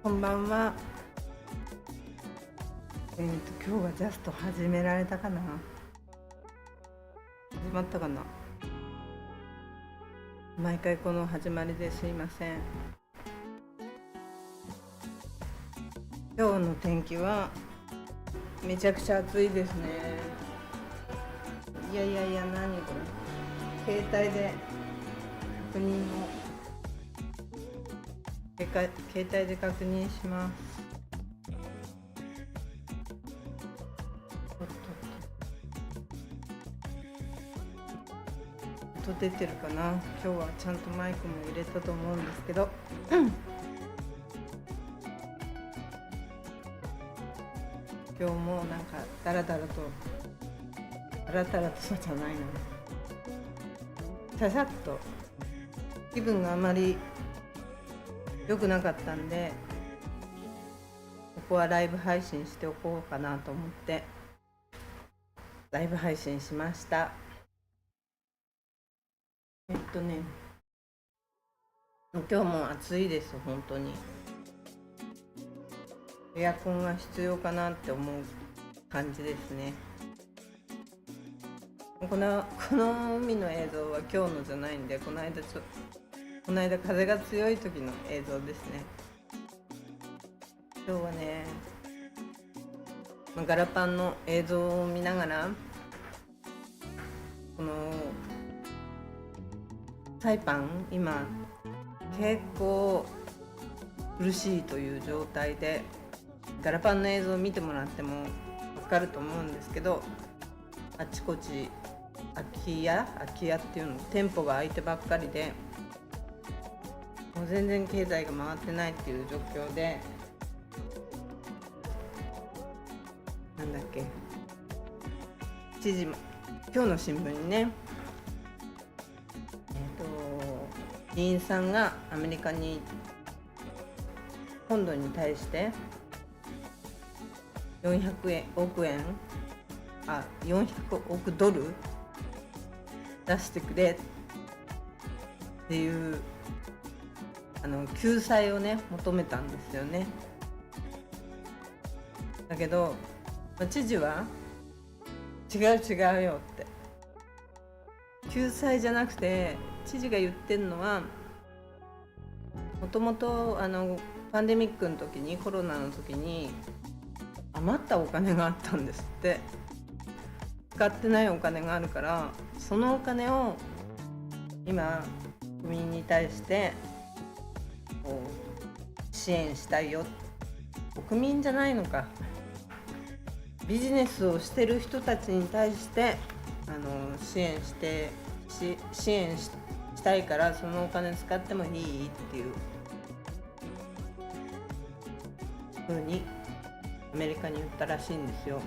こんばんは。今日はジャスト始められたかな。始まったかな。毎回この始まりですいません。今日の天気はめちゃくちゃ暑いですね。いや何これ。携帯で確認を携帯で確認します。音出てるかな。今日はちゃんとマイクも入れたと思うんですけど、今日もなんかダラダラとそうじゃないな、ささっと気分があまり良くなかったんで、ここはライブ配信しておこうかなと思ってライブ配信しました。今日も暑いです。本当にエアコンが必要かなって思う感じですね。この海の映像は今日のじゃないんで、この間風が強い時の映像ですね。今日はね、ガラパンの映像を見ながら、このサイパン今結構苦しいという状態で、ガラパンの映像を見てもらっても分かると思うんですけど、あちこち空き家っていうの、店舗が開いてばっかりで、もう全然経済が回ってないっていう状況で、なんだっけ、今日の新聞にね、議員さんがアメリカに本土に対して400億ドル出してくれっていう救済をね求めたんですよね。だけど、知事は違うよって、救済じゃなくて、知事が言ってるのは、もともとパンデミックの時に、コロナの時に余ったお金があったんですって。使ってないお金があるから、そのお金を今国民に対してこう支援したいよ。国民じゃないのか、ビジネスをしてる人たちに対して支援したいから、そのお金使ってもいいっていう風にアメリカに言ったらしいんですよ。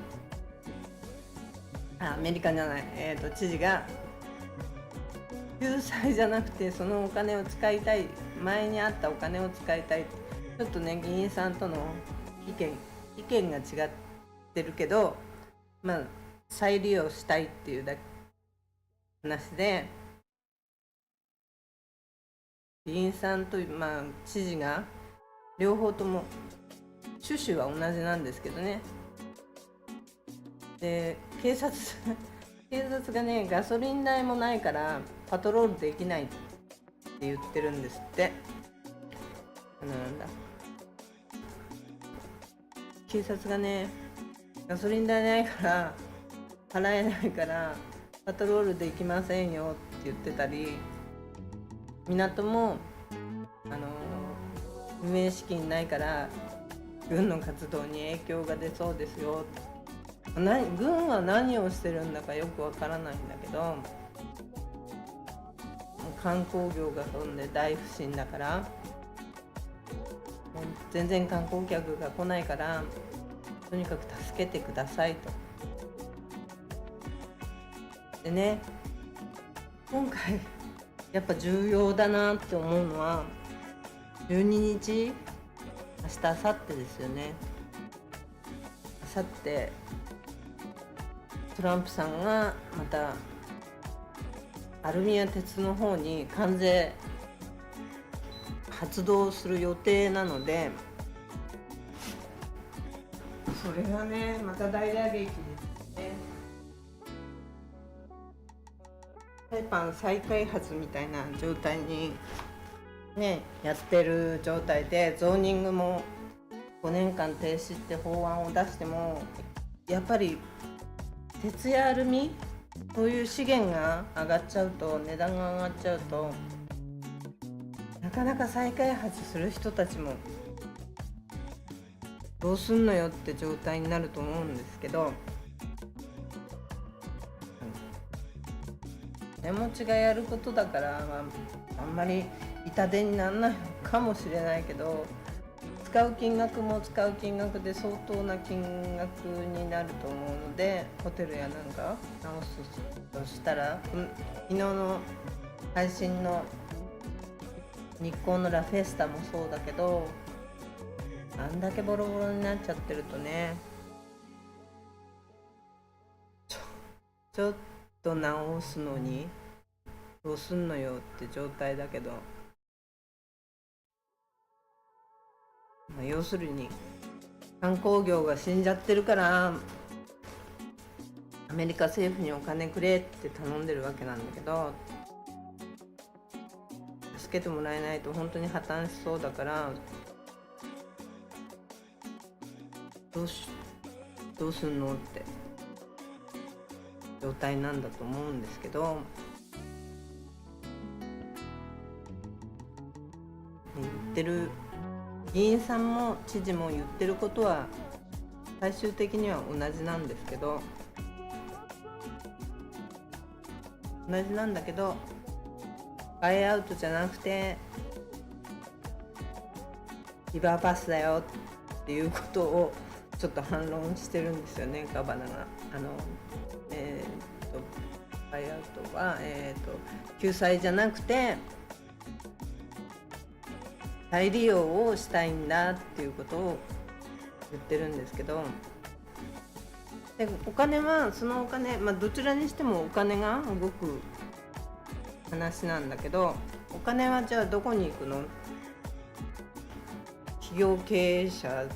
アメリカじゃない、知事が救済じゃなくて、そのお金を使いたい、前にあったお金を使いたい。ちょっとね、議員さんとの意見が違ってるけど、再利用したいっていう話で、議員さんと知事が両方とも趣旨は同じなんですけどね。で、警察がね、ガソリン代もないからパトロールできないって言ってるんですって。警察がね、ガソリン代ないから払えないからパトロールできませんよって言ってたり、港も運営資金ないから軍の活動に影響が出そうですよ。軍は何をしてるんだかよくわからないんだけど、観光業が飛んで大不振だから、全然観光客が来ないから、とにかく助けてくださいと。でね、今回やっぱ重要だなって思うのは、12日、明日、明後日ですよね。明後日トランプさんがまたアルミア鉄の方に関税発動する予定なので、それがねまた大打撃ですね。サイパン再開発みたいな状態にねやってる状態で、ゾーニングも5年間停止って法案を出しても、やっぱり鉄やアルミ、そういう資源が上がっちゃうと、値段が上がっちゃうと、なかなか再開発する人たちもどうすんのよって状態になると思うんですけど、手持ちがやることだから、あんまり痛手にならないのかもしれないけど、使う金額も使う金額で相当な金額になると思うので、ホテルやなんか直すとしたら、昨日の配信の日光のラフェスタもそうだけど、あんだけボロボロになっちゃってるとね、ちょっと直すのにどうすんのよって状態だけど、要するに観光業が死んじゃってるからアメリカ政府にお金くれって頼んでるわけなんだけど、助けてもらえないと本当に破綻しそうだから、どうすんのって状態なんだと思うんですけど、言ってる議員さんも知事も言ってることは最終的には同じなんですけど、同じなんだけど、バイアウトじゃなくてリバーパスだよっていうことをちょっと反論してるんですよね、ガバナが。バイアウトは、救済じゃなくて再利用をしたいんだっていうことを言ってるんですけど、でお金はそのお金、どちらにしてもお金が動く話なんだけど、お金はじゃあどこに行くの？企業経営者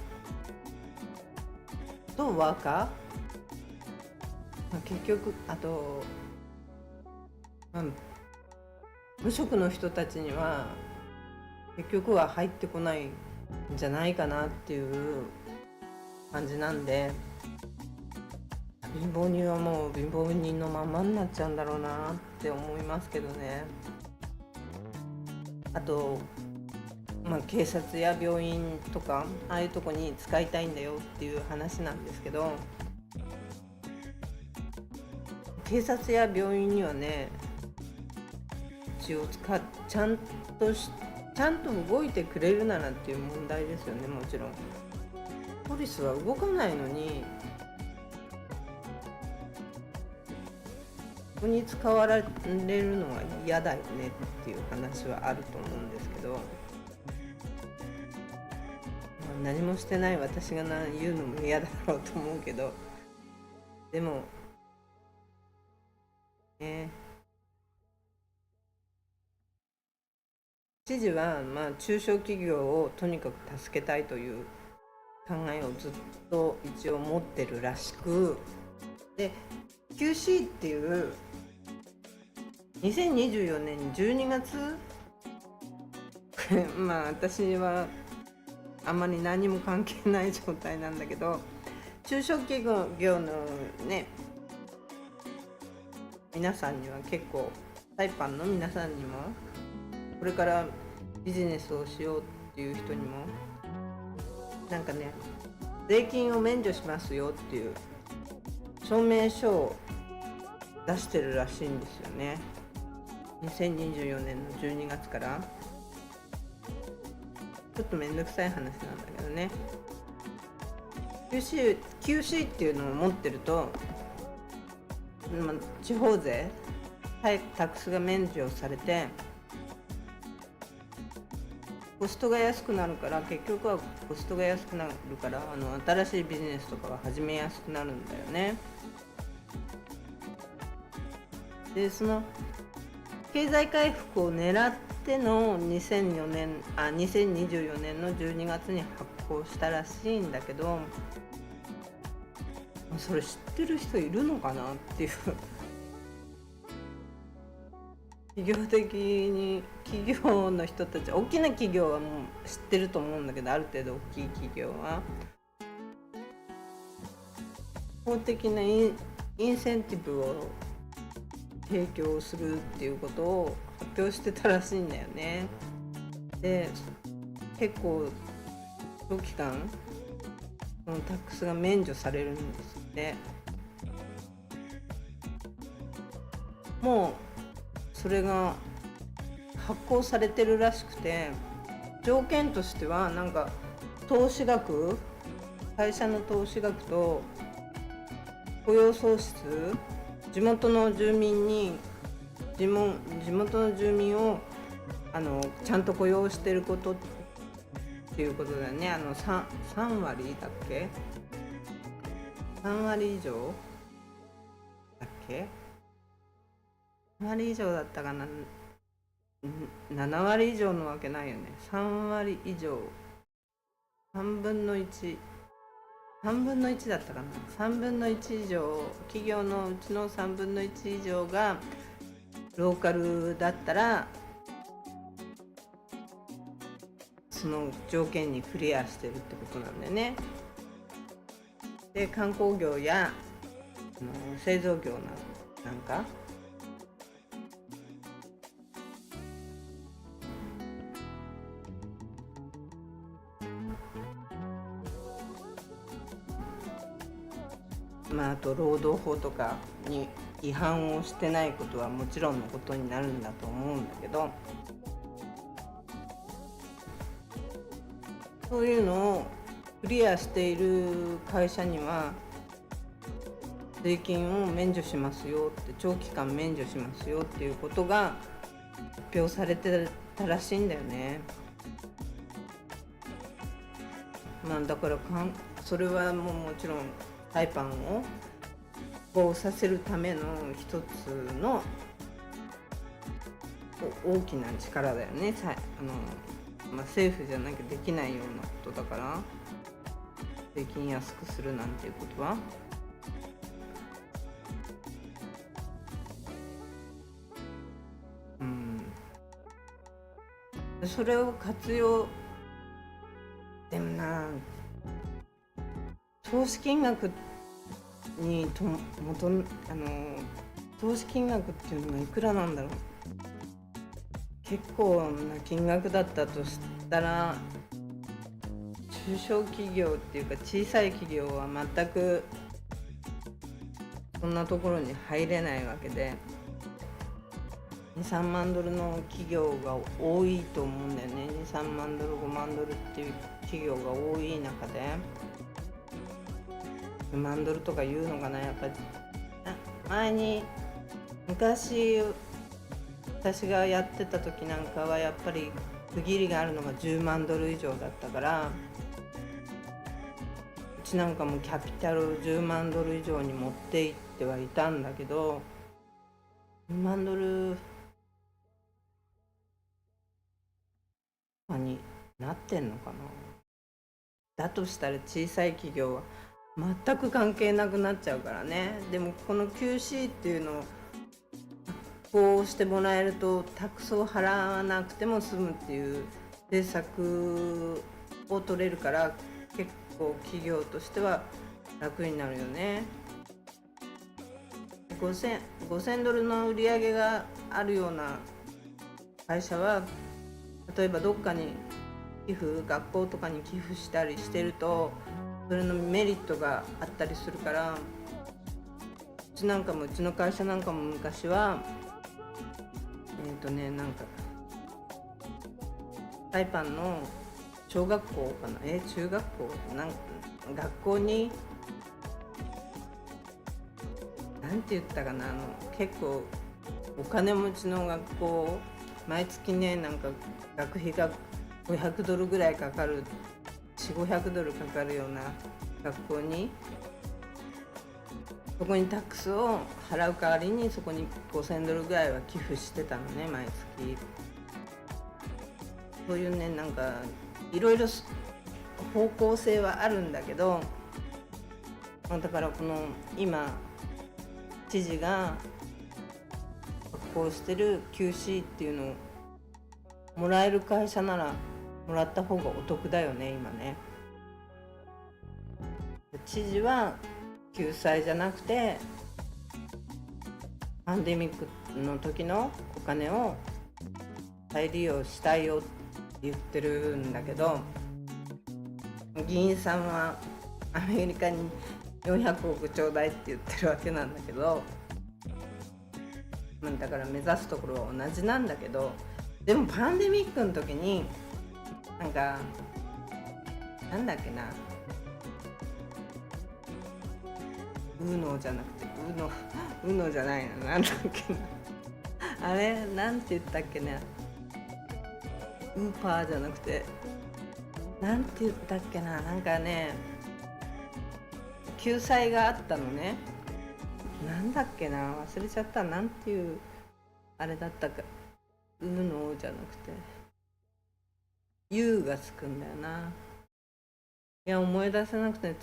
とワーカー、結局あと、無職の人たちには結局は入ってこないんじゃないかなっていう感じなんで、貧乏人はもう貧乏人のままになっちゃうんだろうなって思いますけどね。あと、警察や病院とかああいうとこに使いたいんだよっていう話なんですけど、警察や病院にはね、一応ちゃんと動いてくれるならっていう問題ですよね。もちろんポリスは動かないのに、ここに使われるのは嫌だよねっていう話はあると思うんですけど、何もしてない私が言うのも嫌だろうと思うけど、でも知事は中小企業をとにかく助けたいという考えをずっと一応持ってるらしく、で QC っていう2024年12月私はあんまり何も関係ない状態なんだけど、中小企業のね皆さんには結構、サイパンの皆さんにも、これからビジネスをしようっていう人にもなんかね、税金を免除しますよっていう証明書を出してるらしいんですよね。2024年の12月から。ちょっとめんどくさい話なんだけどね。QC っていうのを持ってると、地方税、タックスが免除されてコストが安くなるから、結局はコストが安くなるから新しいビジネスとかが始めやすくなるんだよね。でその経済回復を狙っての2024年の12月に発行したらしいんだけど、それ知ってる人いるのかなっていう企業的に企業の人たち、大きな企業はもう知ってると思うんだけど、ある程度大きい企業は法的なインセンティブを提供するっていうことを発表してたらしいんだよね。で結構長期間そのタックスが免除されるんですって。もうそれが発行されてるらしくて、条件としてはなんか投資額、会社の投資額と雇用創出、地元の住民に地元の住民をちゃんと雇用してることっていうことだよね。3割だっけ、3割以上だっけ、7割以上だったかな、7割以上のわけないよね。3割以上、3分の1だったかな、3分の1以上、企業のうちの3分の1以上がローカルだったらその条件にクリアしてるってことなんだよね。で観光業や製造業なんかあと労働法とかに違反をしてないことはもちろんのことになるんだと思うんだけど、そういうのをクリアしている会社には税金を免除しますよって、長期間免除しますよっていうことが発表されてたらしいんだよね。だからそれはもちろんサイパンを復興させるための一つの大きな力だよね。政府じゃなきゃできないようなことだから、税金安くするなんていうことは。それを活用、でもな、投資金額に投資金額っていうのはいくらなんだろう。結構な金額だったとしたら、中小企業っていうか小さい企業は全くそんなところに入れないわけで、2、3万ドルの企業が多いと思うんだよね。2、3万ドル、5万ドルっていう企業が多い中で、10万ドルとか言うのかな。やっぱり昔私がやってた時なんかはやっぱり区切りがあるのが10万ドル以上だったから、うちなんかもキャピタル10万ドル以上に持っていってはいたんだけど、10万ドルになってんのかな。だとしたら小さい企業は全く関係なくなっちゃうからね。でもこの QC っていうのをこうしてもらえるとタックスを払わなくても済むっていう政策を取れるから、結構企業としては楽になるよね。5000ドルの売り上げがあるような会社は、例えばどっかに学校とかに寄付したりしてるとそれのメリットがあったりするから、うちの会社なんかも昔はサイパンの小学校かな、中学校学校になんて言ったかな、結構お金持ちの学校、毎月ね学費が500ドルぐらいかかる、400-500ドルかかるような学校に、そこにタックスを払う代わりにそこに5000ドルぐらいは寄付してたのね、毎月。そういうね、いろいろ方向性はあるんだけど、だからこの今知事が発行してる QC っていうのをもらえる会社ならもらった方がお得だよね今ね。知事は救済じゃなくてパンデミックの時のお金を再利用したいよって言ってるんだけど、議員さんはアメリカに400億ちょうだいって言ってるわけなんだけど、だから目指すところは同じなんだけど、でもパンデミックの時になんだっけな、UNO じゃなくてUNO じゃないな、なんだっけなあれなんて言ったっけね、ウーパーじゃなくてなんて言ったっけな、なんかね救済があったのね。なんだっけな、忘れちゃった。なんていうあれだったか。UNO じゃなくて U がつくんだよな。いや思い出せなくてち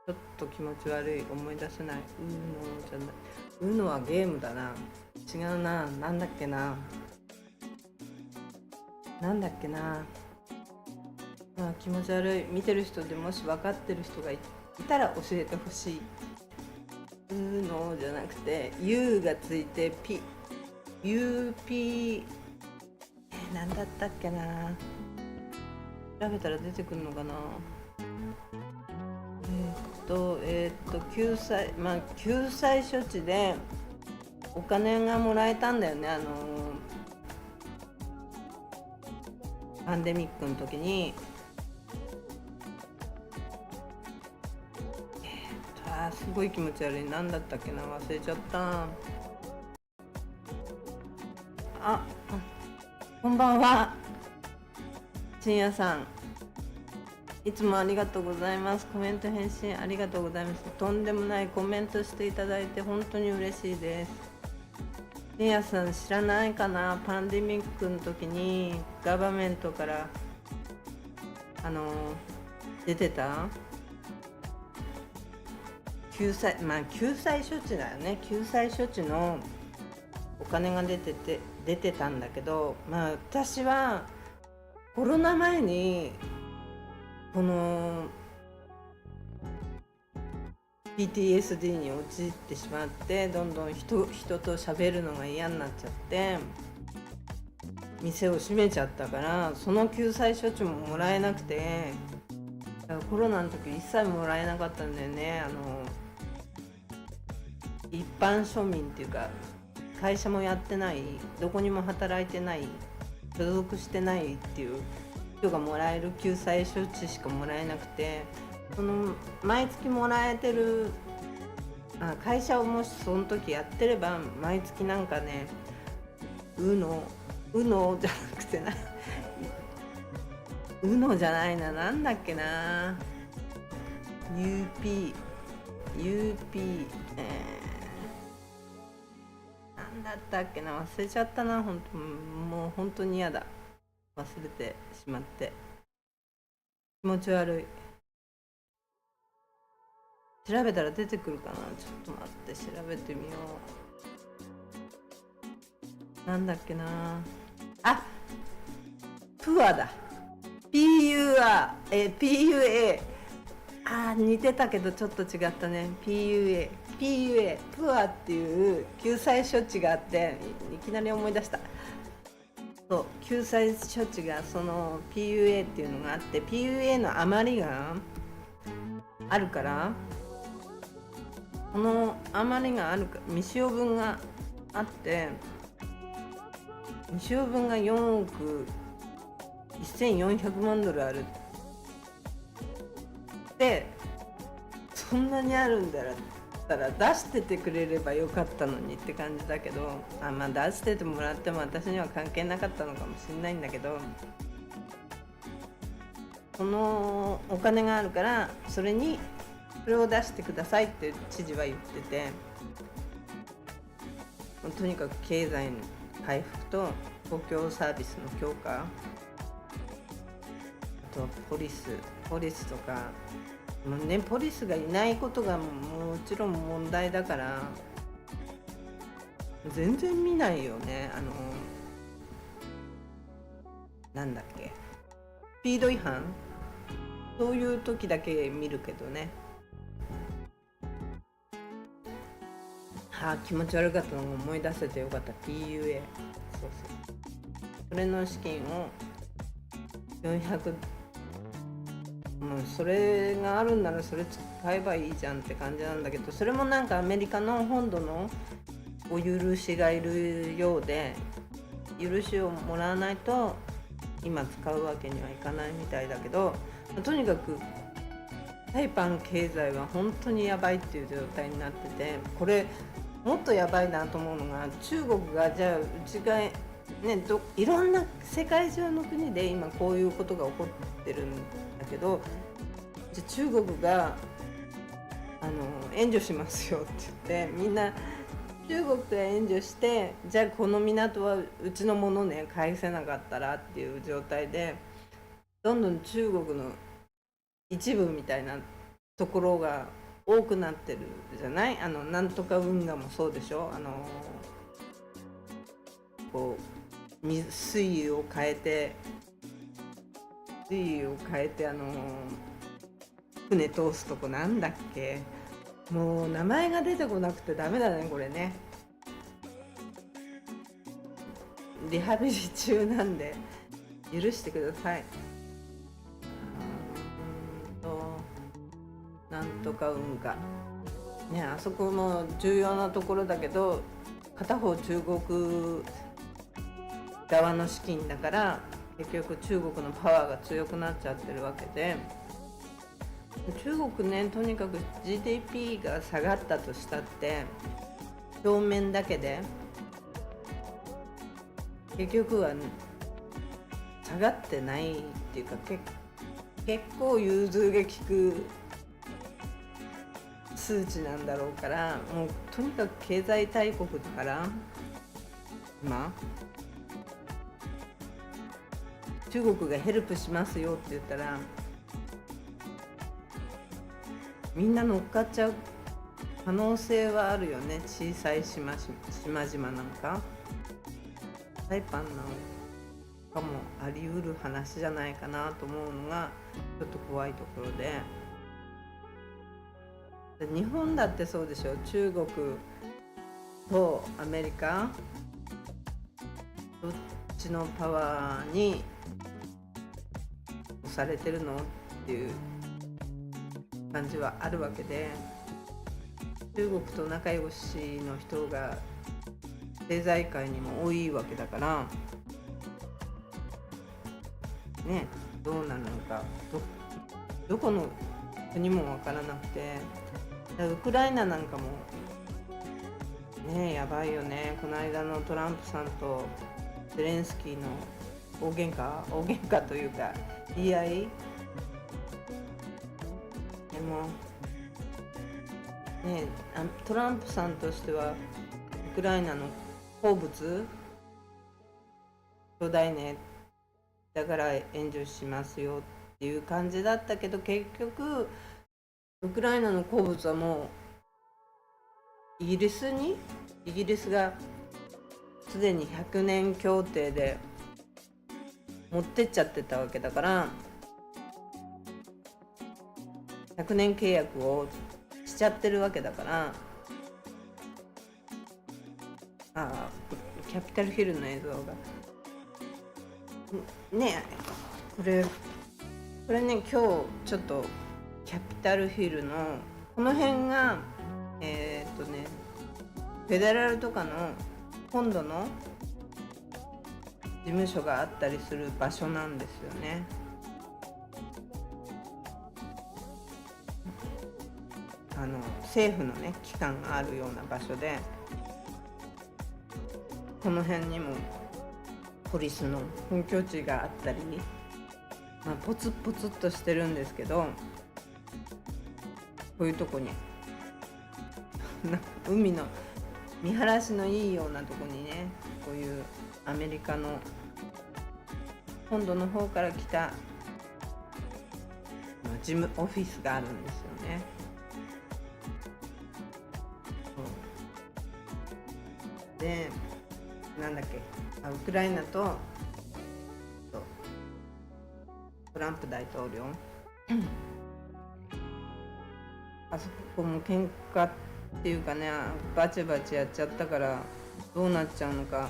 ょっと気持ち悪い。思い出せない。UNO じゃない。UNO はゲームだな。違うな。なんだっけな。気持ち悪い。見てる人でもし分かってる人がいたら教えてほしい。UNO じゃなくて U がついて UP なんだったっけな。調べたら出てくるのかな。救済処置でお金がもらえたんだよね。パンデミックの時にすごい気持ち悪い。何だったっけな、忘れちゃった。こんばんは、深夜さん、いつもありがとうございます。コメント返信ありがとうございます。とんでもないコメントしていただいて本当に嬉しいです。深夜さん知らないかな、パンデミックの時にガバメントから出てた救済処置だよね。救済処置のお金が出てたんだけど、私はコロナ前にこの PTSD に陥ってしまって、どんどん人と喋るのが嫌になっちゃって店を閉めちゃったから、その救済処置ももらえなくて、コロナの時一切もらえなかったんだよね。一般庶民っていうか、会社もやってない、どこにも働いてない、所属してないっていう人がもらえる救済処置しかもらえなくて、その毎月もらえてる会社をもしその時やってれば毎月なんかね、UNO じゃなくてなUNO じゃないな、なんだっけな、UP、なんだったっけな、忘れちゃったな。もう本当に嫌だ、忘れてしまって気持ち悪い。調べたら出てくるかな。ちょっと待って、調べてみよう。なんだっけなプアだ。PUA 似てたけどちょっと違ったね。PUA プアっていう救済処置があって、いきなり思い出した。そう、救済処置がその PUA っていうのがあって、 PUA の余りがあるから、この余りがあるか未使用分があって、未使用分が4億1400万ドルあるで、そんなにあるんだったら出しててくれればよかったのにって感じだけど、出しててもらっても私には関係なかったのかもしれないんだけど、このお金があるからそれを出してくださいって知事は言ってて、とにかく経済の回復と公共サービスの強化、あとポリスとかもうね、ポリスがいないことがもちろん問題だから全然見ないよね。なんだっけ、スピード違反、そういう時だけ見るけどね。気持ち悪かったのを思い出せてよかった。 PUA、 そうそれの資金を400、もうそれがあるんならそれ使えばいいじゃんって感じなんだけど、それもなんかアメリカの本土のお許しがいるようで、許しをもらわないと今使うわけにはいかないみたいだけど、とにかくサイパン経済は本当にやばいっていう状態になってて、これもっとやばいなと思うのが、中国がじゃあうちがね、いろんな世界中の国で今こういうことが起こってるんだけど、じゃあ中国が援助しますよって言って、みんな中国が援助して、じゃあこの港はうちのものね、返せなかったらっていう状態で、どんどん中国の一部みたいなところが多くなってるじゃない。なんとか運河もそうでしょ。こう水位を変えて船通すとこなんだっけ、もう名前が出てこなくてダメだねこれね。リハビリ中なんで許してください。なんとか運河ね、あそこも重要なところだけど、片方中国側の資金だから結局中国のパワーが強くなっちゃってるわけで、中国ね、とにかく GDP が下がったとしたって表面だけで結局は下がってないっていうか、結構融通が利く数値なんだろうから、もうとにかく経済大国だから今中国がヘルプしますよって言ったらみんな乗っかっちゃう可能性はあるよね。小さい島々なんかサイパンなんかもあり得る話じゃないかなと思うのがちょっと怖いところで、日本だってそうでしょ。中国とアメリカどっちのパワーに押されてるのっていう感じはあるわけで、中国と仲良しの人が経済界にも多いわけだからね、どうなるのかどこの国も分からなくて、ウクライナなんかもねやばいよね。この間のトランプさんとゼレンスキーの大喧嘩というか言い合いでもね、トランプさんとしてはウクライナの鉱物ちょうだいね、だから援助しますよっていう感じだったけど、結局ウクライナの鉱物はもうイギリスがすでに100年協定で持ってっちゃってたわけだから、100年契約をしちゃってるわけだから、キャピタルヒルの映像がね、これね、今日ちょっとキャピタルヒルのこの辺がフェデラルとかの本土の事務所があったりする場所なんですよね。政府のね機関があるような場所で、この辺にもポリスの本拠地があったり、ポツポツっとしてるんですけど、こういうとこに海の見晴らしのいいようなとこにね、こういうアメリカの本土の方から来た事務オフィスがあるんですよね。で、なんだっけ、ウクライナとトランプ大統領あそこも喧嘩っていうかね、バチバチやっちゃったからどうなっちゃうのか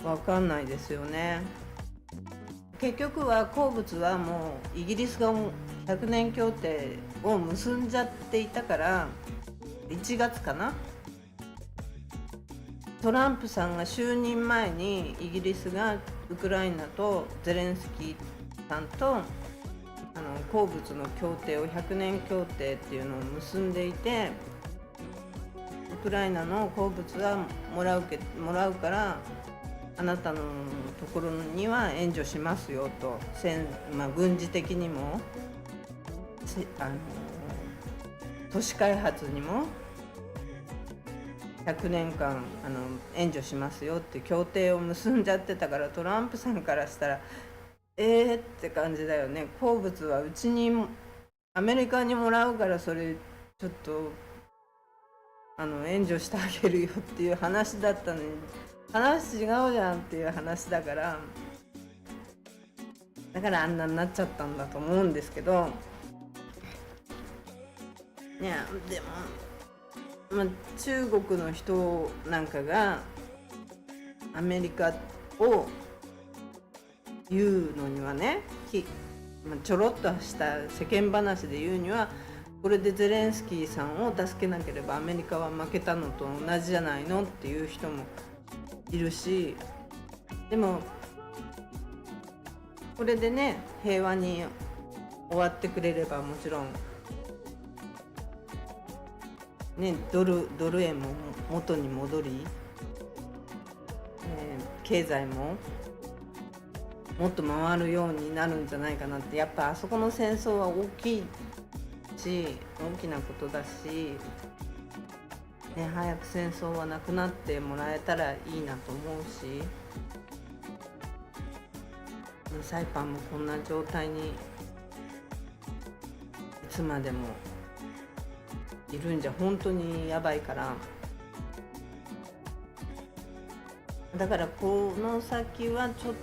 わかんないですよね。結局は鉱物はもうイギリスが100年協定を結んじゃっていたから、1月かな、トランプさんが就任前にイギリスがウクライナとゼレンスキーさんと鉱物の協定を100年協定っていうのを結んでいて、ウクライナの鉱物はもらうからあなたのところには援助しますよと、軍事的にも都市開発にも100年間援助しますよって協定を結んじゃってたから、トランプさんからしたらって感じだよね。鉱物はうちにアメリカにもらうから、それちょっと援助してあげるよっていう話だったのに、話違うじゃんっていう話だから、だからあんなになっちゃったんだと思うんですけどね。でも、中国の人なんかがアメリカを言うのにはね、ちょろっとした世間話で言うには、これでゼレンスキーさんを助けなければアメリカは負けたのと同じじゃないのっていう人もいるし、でもこれでね平和に終わってくれればもちろんね、ドル円も元に戻り、経済ももっと回るようになるんじゃないかなって。やっぱあそこの戦争は大きなことだし、ね、早く戦争はなくなってもらえたらいいなと思うし、サイパンもこんな状態にいつまでもいるんじゃ本当にやばいから、だからこの先はちょっ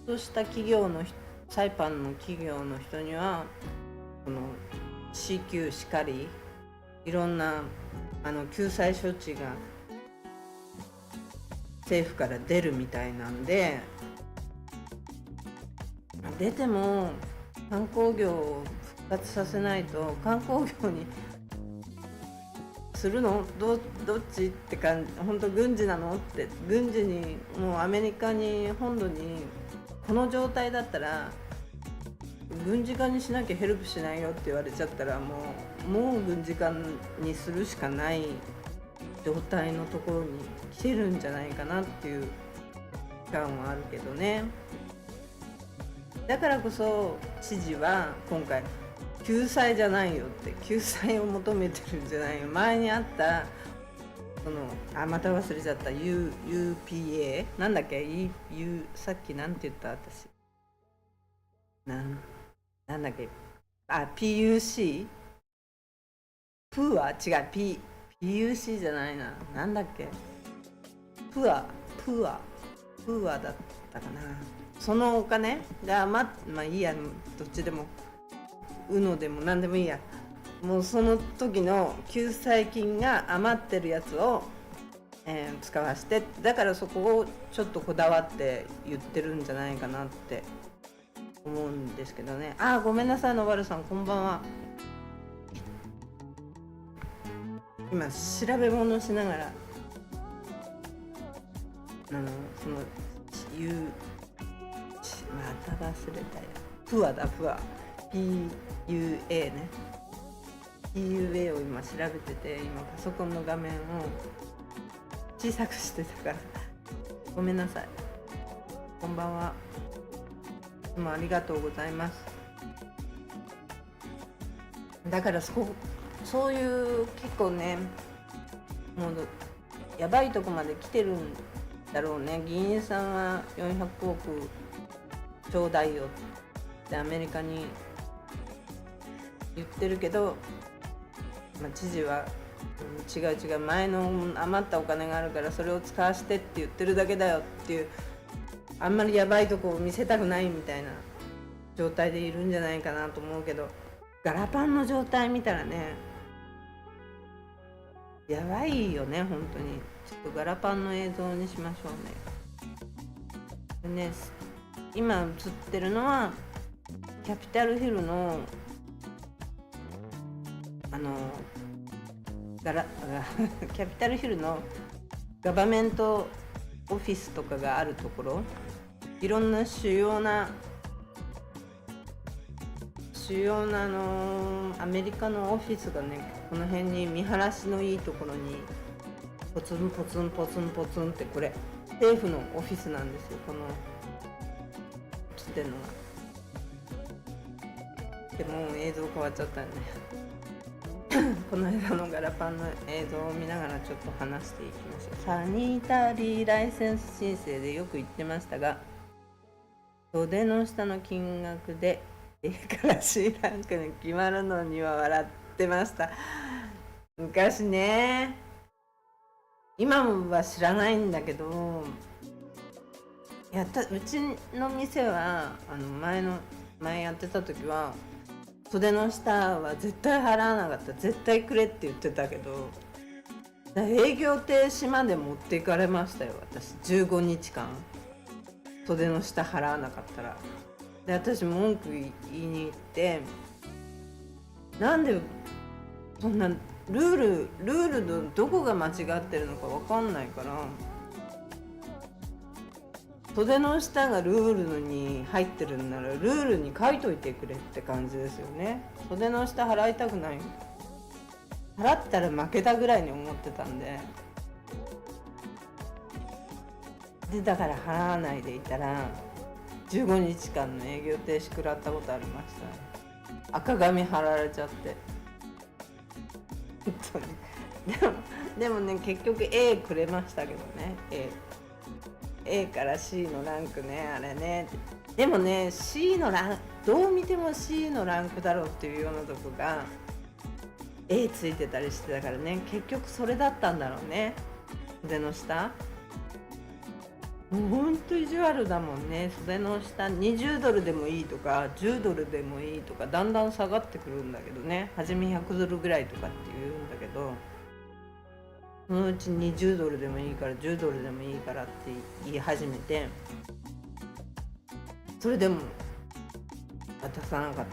としたサイパンの企業の人にはこの CQ しかりいろんな救済処置が政府から出るみたいなんで、出ても観光業を復活させないと、観光業にするのどっちって感じ。本当軍事なのって、軍事にもうアメリカに本土にこの状態だったら軍事化にしなきゃヘルプしないよって言われちゃったら、もう軍事化にするしかない状態のところに来てるんじゃないかなっていう感はあるけどね。だからこそ知事は今回救済じゃないよって、救済を求めてるんじゃないよ。前にあったまた忘れちゃった UPA なんだっけ、さっきなんて言った私、なんだっけ、PUC プーア違う、PUC じゃないな、なんだっけ、プーアだったかな。そのお金がいいや、どっちでもUNOでも何でもいいや、もうその時の救済金が余ってるやつを、使わせて、だからそこをちょっとこだわって言ってるんじゃないかなって思うんですけどね。ごめんなさい、のばるさんこんばんは。今調べ物しながらそのまた忘れたよ。プア PUA ね、 PUA を今調べてて、今パソコンの画面を小さくしてたからごめんなさい。こんばんは、いつもありがとうございます。だからそういう結構ね、もうやばいとこまで来てるんだろうね。議員さんは400億ちょうだいよってアメリカに言ってるけど、知事は、違う違う、前の余ったお金があるからそれを使わせてって言ってるだけだよっていう、あんまりやばいとこを見せたくないみたいな状態でいるんじゃないかなと思うけど、ガラパンの状態見たらね、やばいよね本当に。ちょっとガラパンの映像にしましょうね。でね、今映ってるのはキャピタルヒルのキャピタルヒルのガバメントオフィスとかがあるところ、いろんな主要なアメリカのオフィスがね、この辺に見晴らしのいいところにポツンポツンポツンポツンって、これ政府のオフィスなんですよ、この映ってるのが。でも映像変わっちゃったんでこの間のガラパンの映像を見ながらちょっと話していきましょう。サニタリーライセンス申請でよく言ってましたが、袖の下の金額でA から C ランクに決まるのには笑ってました。昔ね、今は知らないんだけど、うちの店は前やってた時は袖の下は絶対払わなかった、絶対くれって言ってたけど、営業停止まで持っていかれましたよ、私。15日間袖の下払わなかったら。で、私文句言いに行って、なんでそんなルールのどこが間違ってるのか分かんないから、袖の下がルールに入ってるんならルールに書いといてくれって感じですよね。袖の下払いたくない、払ったら負けたぐらいに思ってたんで、だから払わないでいたら15日間の営業停止食らったことありましたね。赤紙貼られちゃって本当に。でもね、結局 A くれましたけどね。A から C のランクね、あれね。でもね、 C のランク、どう見ても C のランクだろうっていうようなとこが A ついてたりしてたからね、結局それだったんだろうね。袖の下もうほんと意地悪だもんね。袖の下20ドルでもいいとか10ドルでもいいとか、だんだん下がってくるんだけどね。初め100ドルぐらいとかって言うんだけど、そのうち20ドルでもいいから10ドルでもいいからって言い始めて、それでも渡さなかったけ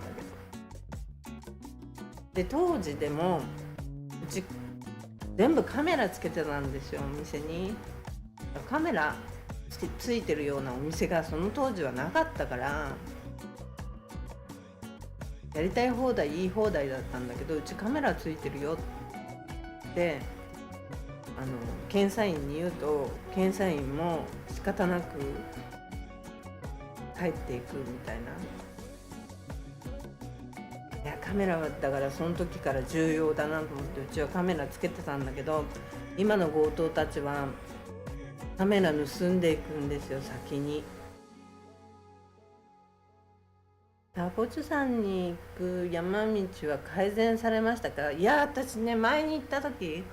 ど。で、当時でもうち全部カメラつけてたんですよ、お店に。カメラついてるようなお店がその当時はなかったから、やりたい放題言い放題だったんだけど、うちカメラついてるよって検査員に言うと、検査員も仕方なく帰っていくみたいな。いや、カメラはだからその時から重要だなと思って、うちはカメラつけてたんだけど、今の強盗たちはカメラ盗んでいくんですよ、先に。タポチュ山に行く山道は改善されましたか？いや、私ね、前に行った時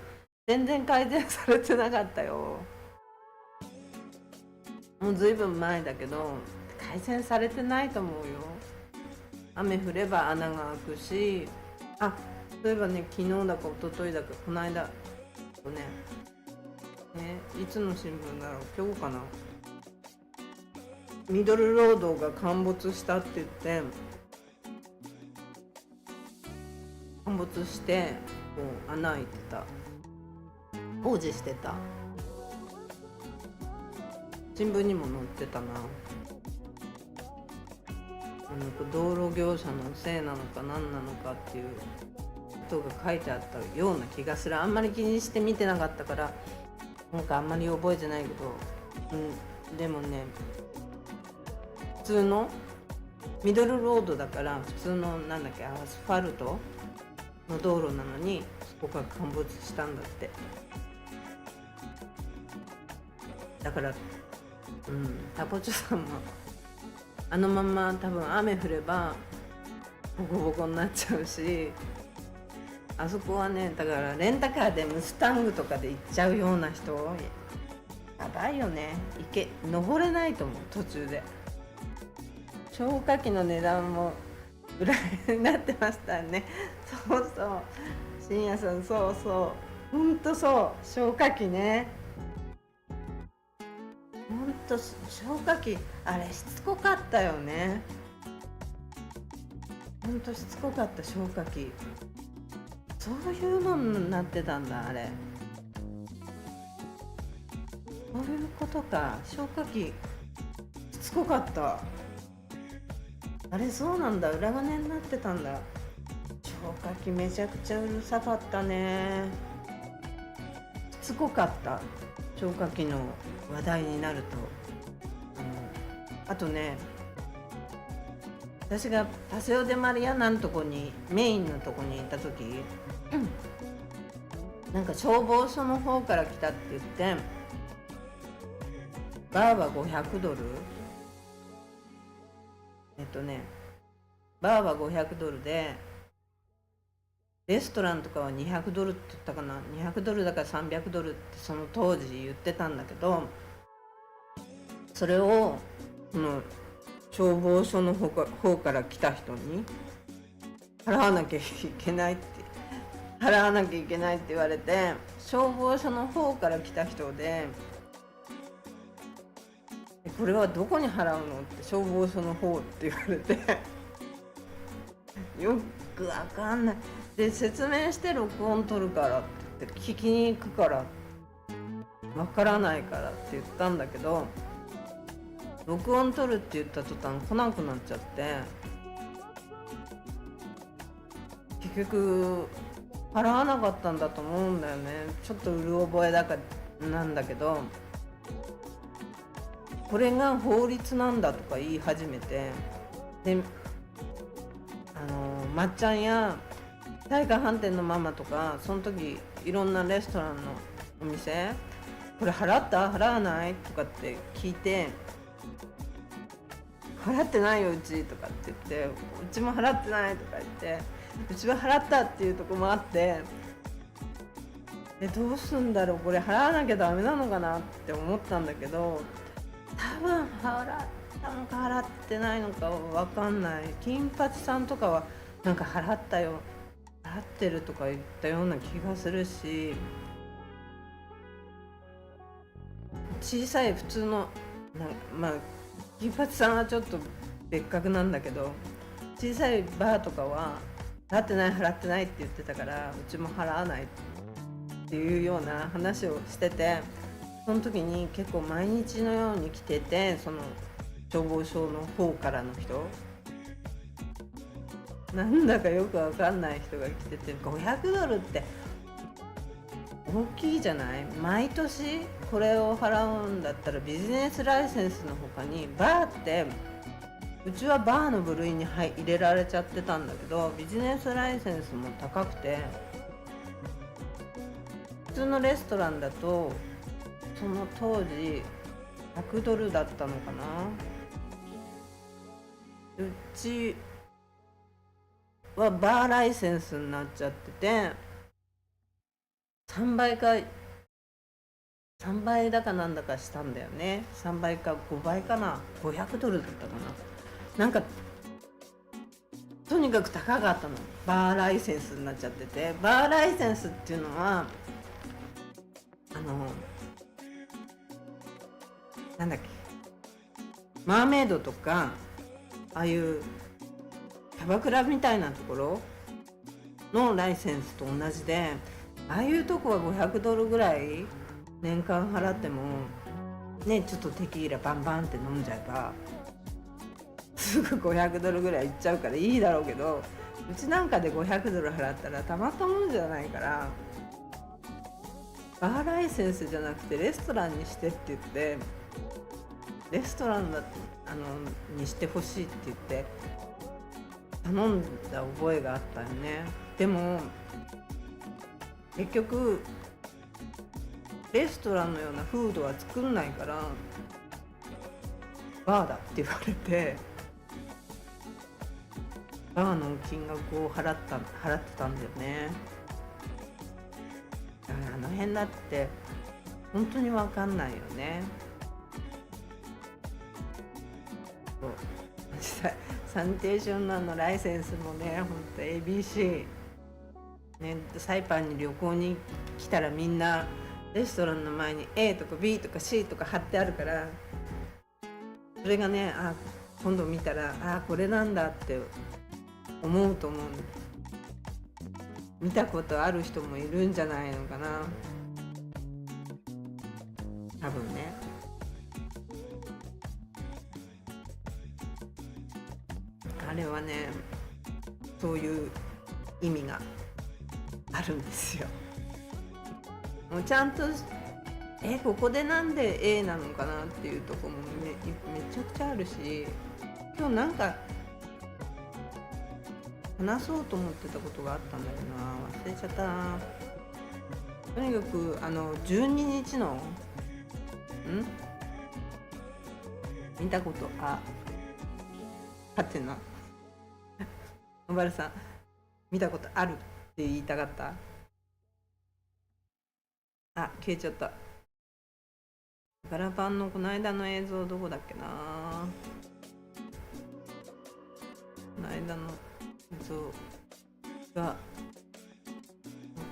全然改善されてなかったよ。もうずいぶん前だけど改善されてないと思うよ。雨降れば穴が開くし、例えばね、昨日だか一昨日だかこの間ね、いつの新聞だろう、今日かな、ミドルロードが陥没したって言って、陥没してこう穴開いてた、工事してた、新聞にも載ってたな。道路業者のせいなのか何なのかっていうことが書いてあったような気がする。あんまり気にして見てなかったからなんかあんまり覚えてないけど、でもね、普通のミドルロードだから普通のアスファルトの道路なのにそこが陥没したんだって。だからタポチョさんもあのまま多分雨降ればボコボコになっちゃうし、あそこはね、だからレンタカーでムスタングとかで行っちゃうような人やばいよね。登れないと思う。途中で消火器の値段もぐらいになってましたね。そうそう、深夜さん、そうそう、ほんとそう、消火器ね、ほんと消火器あれしつこかったよね。ほんとしつこかった。消火器そういうのになってたんだ。あれそういうことか。消火器しつこかった。あれそうなんだ、裏金になってたんだ。消火器めちゃくちゃうるさかったね。しつこかった。消火器の話題になると、あとね、私がパセオ・デ・マリアナのとこにメインのとこにいた時、なんか消防署の方から来たって言ってバーは500ドル、バーは500ドルでレストランとかは200ドルって言ったかな。200ドルだから300ドルってその当時言ってたんだけど、それをその消防署の方から来た人に払わなきゃいけないって言われて、消防署の方から来た人で、これはどこに払うのって消防署の方って言われてよくわかんない。で説明して録音取るからって言って聞きに行くからわからないからって言ったんだけど、録音取るって言った途端来なくなっちゃって、結局払わなかったんだと思うんだよね。ちょっとうる覚えだからなんだけど、これが法律なんだとか言い始めて、でまっちゃんや大化飯店のママとか、その時いろんなレストランのお店、これ払わないとかって聞いて、払ってないようちとかって言って、うちも払ってないとか言って、うちは払ったっていうとこもあって、どうすんだろう、これ払わなきゃダメなのかなって思ったんだけど、多分払ったのか払ってないのか分かんない。金八さんとかはなんか払ったよ、払ってるとか言ったような気がするし、小さい普通のまあ金八さんはちょっと別格なんだけど、小さいバーとかは払ってないって言ってたから、うちも払わないっていうような話をしてて、その時に結構毎日のように来てて、その消防署の方からの人、なんだかよくわかんない人が来てて、500ドルって大きいじゃない。毎年これを払うんだったらビジネスライセンスの他にバーって、うちはバーの部類に入れられちゃってたんだけど、ビジネスライセンスも高くて、普通のレストランだとその当時100ドルだったのかな。うちはバーライセンスになっちゃってて、3倍だかなんだかしたんだよね。3倍か5倍かな。500ドルだったかな。なんかとにかく高かったの。バーライセンスになっちゃってて、バーライセンスっていうのはなんだっけ、マーメイドとかああいうキャバクラみたいなところのライセンスと同じで、ああいうとこは500ドルぐらい年間払ってもね、ちょっとテキーラバンバンって飲んじゃえばすぐ500ドルぐらいいっちゃうからいいだろうけど、うちなんかで500ドル払ったらたまったもんじゃないから、バーライセンスじゃなくてレストランにしてって言って、レストランにしてほしいって言って頼んだ覚えがあったよね。でも結局レストランのようなフードは作んないからバーだって言われて、バーの金額を払ってたんだよね。だからあの辺だって本当に分かんないよね。そう実際サニテーションのライセンスもね、本当 ABC、ね、サイパンに旅行に来たらみんなレストランの前に A とか B とか C とか貼ってあるから、それがね、今度見たらこれなんだって思うと思う。見たことある人もいるんじゃないのかな、多分ね。あれはね、そういう意味があるんですよ。もうちゃんとここでなんで A なのかなっていうところもめちゃくちゃあるし、今日なんか話そうと思ってたことがあったんだけどな、忘れちゃったな。とにかく12日の見たことはてな野原さん、見たことあるって言いたかった。消えちゃった。ガラパンのこの間の映像どこだっけな。この間の映像がど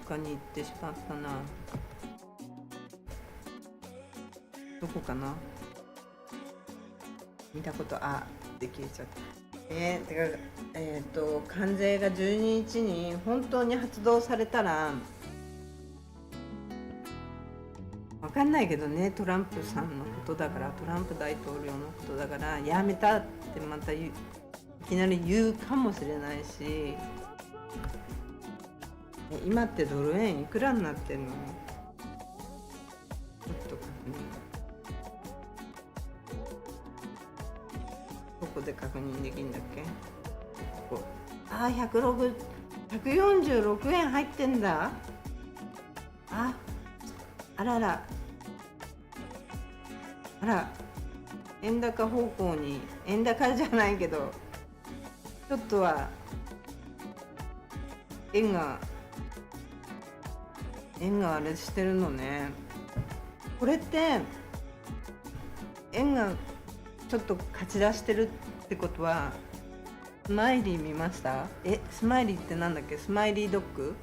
っかに行ってしまったな。どこかな。見たことって消えちゃった。てか関税が12日に本当に発動されたら分かんないけどね、トランプさんのことだから、トランプ大統領のことだからやめたってまたいきなり言うかもしれないし、今ってドル円いくらになってんの？ちょっと確認。どこで確認できるんだっけ？ここ。146円入ってんだ。あら、円高方向に、円高じゃないけどちょっとは円があれしてるのね。これって円がちょっと勝ち出してるってことは、スマイリー見ました？スマイリーってなんだっけ？スマイリードッグ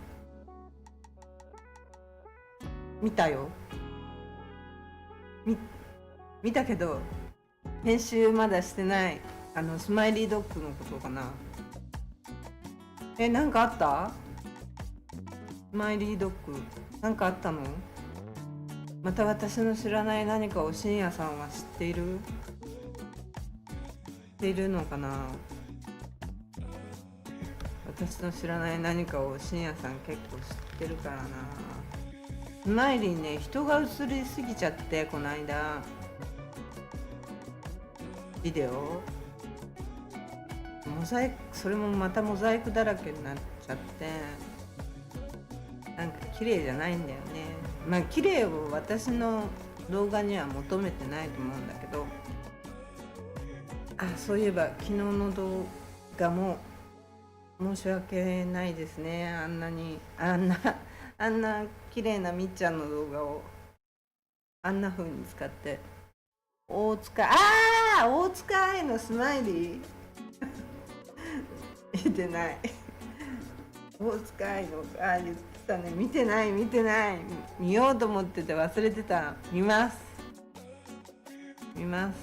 見たよ。見たけど編集まだしてない。スマイリードッグのことかな。なんかあった？スマイリードッグなんかあったの？また私の知らない何かを深夜さんは知っているのかな。私の知らない何かを深夜さん結構知ってるからな。スマイリーね、人が映りすぎちゃって、この間ビデオそれもまたモザイクだらけになっちゃって、なんか綺麗じゃないんだよね。綺麗を私の動画には求めてないと思うんだけど、そういえば昨日の動画も申し訳ないですね。あんな綺麗なみっちゃんの動画をあんな風に使って。大塚愛のスマイリー見てない。大塚愛の言ってたね。見てない。見ようと思ってて忘れてた。見ます。忘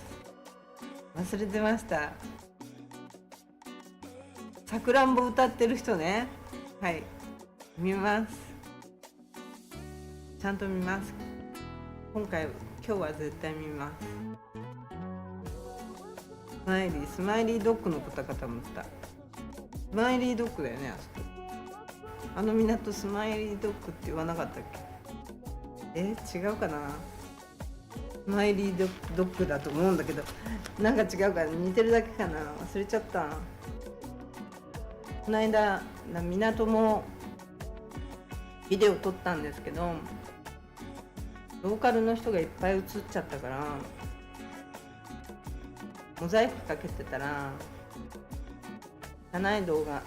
れてました。さくらんぼ歌ってる人ね。はい、見ます。ちゃんと見ます。今日は絶対見ます。スマイリードッグのことかと思った。スマイリードッグだよね、あそこ。港スマイリードッグって言わなかったっけ？違うかな。スマイリードッグだと思うんだけど、なんか違うから似てるだけかな。忘れちゃった。この間港もビデオ撮ったんですけど、ローカルの人がいっぱい映っちゃったからモザイクかけてたら汚い動画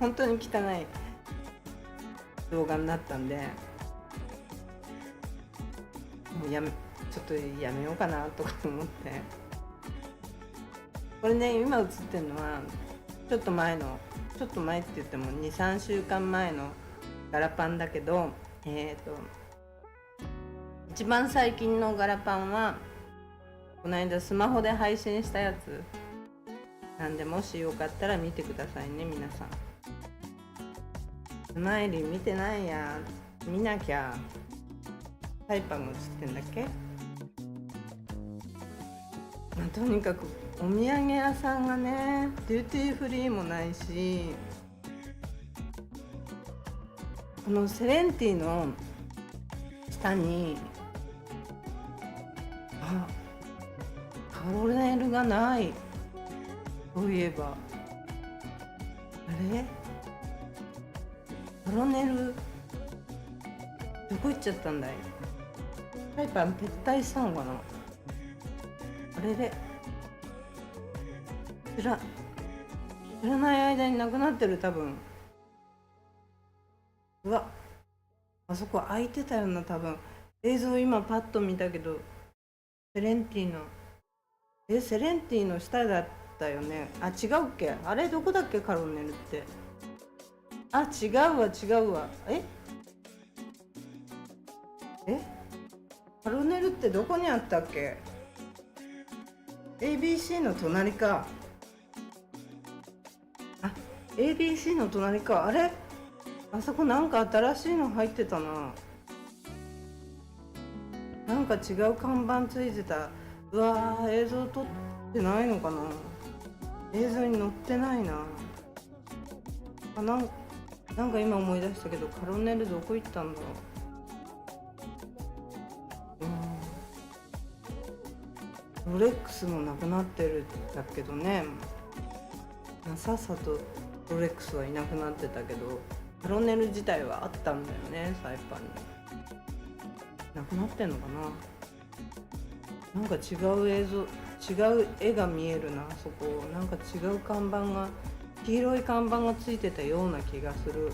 本当に汚い動画になったんで、もうちょっとやめようかなとか思って。これね、今映ってるのはちょっと前って言っても 2,3 週間前のガラパンだけど、一番最近のガラパンはこの間スマホで配信したやつなんで、もしよかったら見てくださいね、皆さん。スマイリー見てないや、見なきゃ。サイパンが映ってんだっけ。とにかくお土産屋さんがね、デューティーフリーもないし、このセレンティの下にカロネルがない。そういえばあれ、カロネルどこ行っちゃったんだい。サイパン撤退したのかな。あれで知らない間になくなってる、多分。うわ、あそこ空いてたよな、多分。映像今パッと見たけど、セレンティの下だったよね。あ、違うっけ。あれどこだっけ、カロネルって。あ、違うわ。カロネルってどこにあったっけ。 ABC の隣か。ABC の隣か。あれ、あそこなんか新しいの入ってたな。なんか違う看板ついてた。うわー、映像撮ってないのかな。映像に載ってないな。なんか今思い出したけど、カロネルどこ行ったんだろう。ロレックスもなくなってるんだけどね。さっさとロレックスはいなくなってたけど、カロネル自体はあったんだよね、サイパンに。なくなってんのかな。なんか違う絵が見えるな、そこ。なんか違う看板が、黄色い看板がついてたような気がする。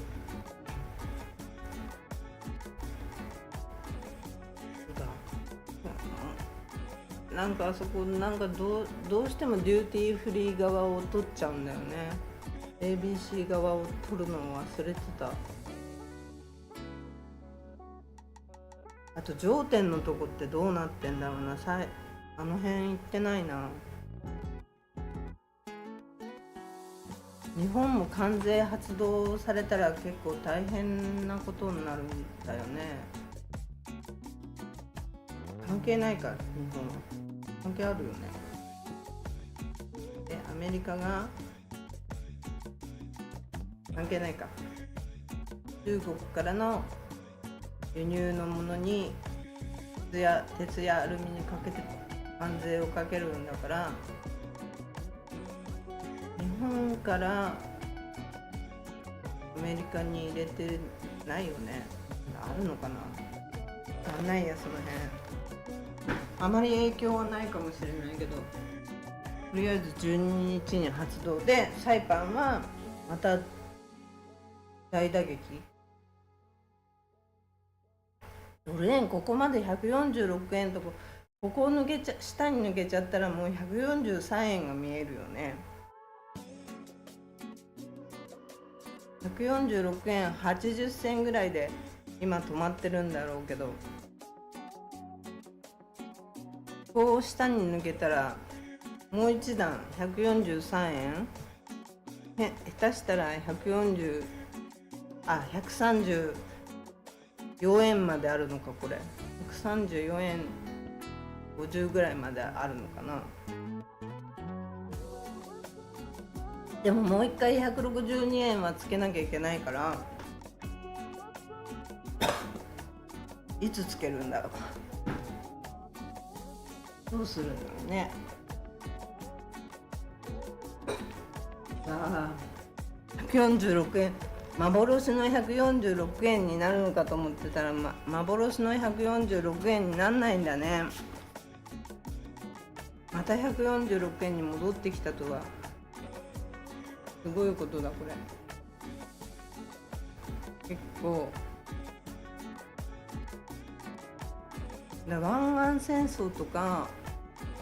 なんかあそこ、なんかどうしてもデューティーフリー側を取っちゃうんだよね。 ABC 側を取るのを忘れてた。あと上店のとこってどうなってんだろうな。あの辺行ってないな。日本も関税発動されたら結構大変なことになるんだよね。関係ないか、日本は。関係あるよね。アメリカが関係ないか。中国からの輸入のものに鉄やアルミにかけて関税をかけるんだから、日本からアメリカに入れてないよね。あるのかな。あんないや、その辺あまり影響はないかもしれないけど、とりあえず12日に発動で、サイパンはまた大打撃。ドル円ここまで146円とここを下に抜けちゃったらもう143円が見えるよね。146円80銭ぐらいで今止まってるんだろうけど、こう下に抜けたらもう一段143円、下手したら134円まであるのか。これ134円50ぐらいまであるのかな。でももう一回162円はつけなきゃいけないから、いつつけるんだろう。どうするんだろうね。146円、幻の146円になるのかと思ってたら、幻の146円になんないんだね。また146円に戻ってきたとはすごいことだこれ。結構湾岸戦争とか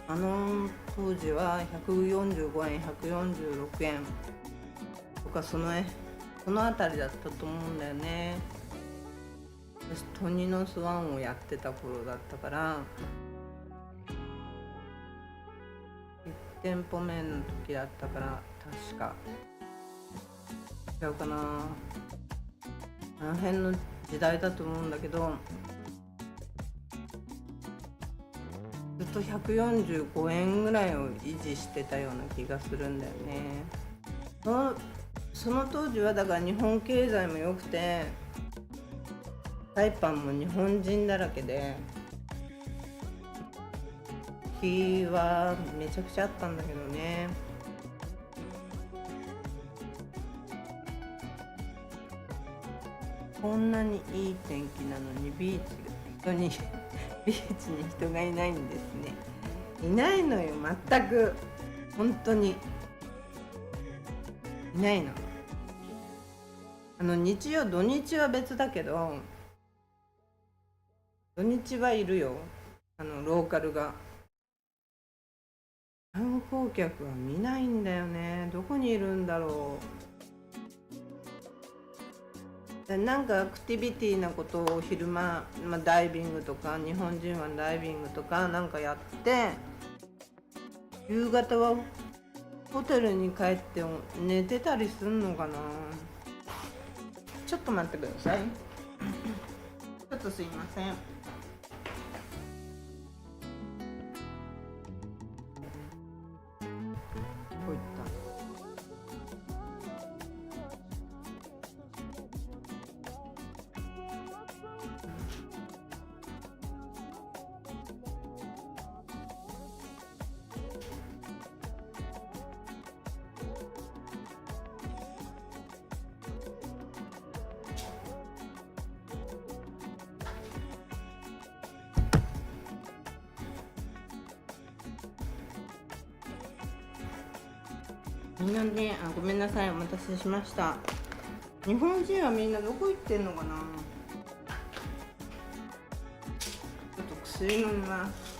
当時は145円146円とかその辺りだったと思うんだよね。私トニノスワンをやってた頃だったから、1店舗目の時だったから、確か違うかな、あの辺の時代だと思うんだけど、ずっと145円ぐらいを維持してたような気がするんだよね。その当時はだから日本経済も良くて、サイパンも日本人だらけで、日はめちゃくちゃあったんだけどね。こんなにいい天気なのにビーチに人がいないんですね。いないのよ、全く。本当にいないの。日曜土日は別だけど、土日はいるよ、ローカルが。観光客は見ないんだよね。どこにいるんだろう。なんかアクティビティなことを昼間、ダイビングとか、日本人はダイビングとかなんかやって、夕方はホテルに帰って寝てたりすんのかな。ちょっと待ってください。ちょっとすいません。こういった。みんなね、ごめんなさい、お待たせしました。日本人はみんなどこ行ってんのかな。ちょっと薬飲みます。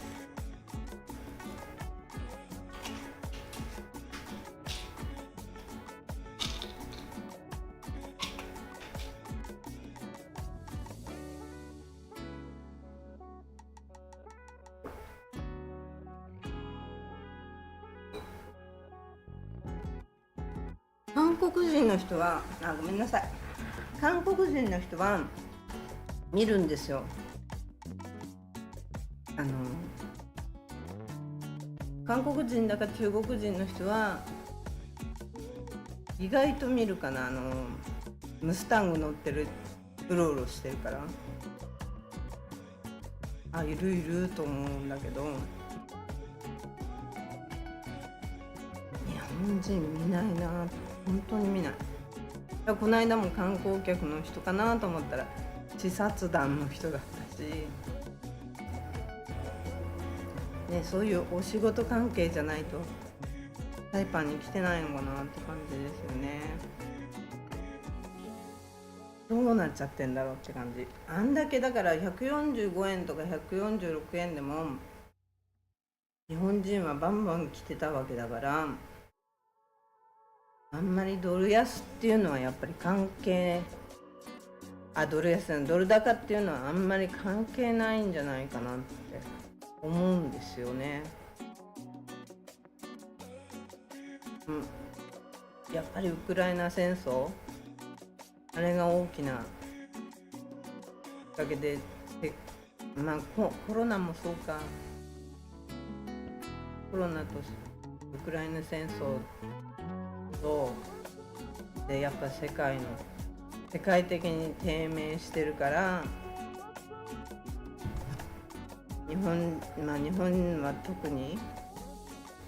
韓国人の人はごめんなさい、韓国人の人は見るんですよ。韓国人だか中国人の人は意外と見るかな。ムスタング乗ってる、うろうろしてるから、いるいると思うんだけど、日本人見ないな、本当に見ない。この間も観光客の人かなと思ったら視察団の人だったし、ね、そういうお仕事関係じゃないとサイパンに来てないのかなって感じですよね。どうなっちゃってんだろうって感じ。あんだけだから145円とか146円でも日本人はバンバン来てたわけだから、あんまりドル安っていうのはやっぱり関係、ドル安、ドル高っていうのはあんまり関係ないんじゃないかなって思うんですよね。やっぱりウクライナ戦争、あれが大きなきっかけで、コロナもそうか、コロナとウクライナ戦争とでやっぱ世界的に低迷してるから、日本は特に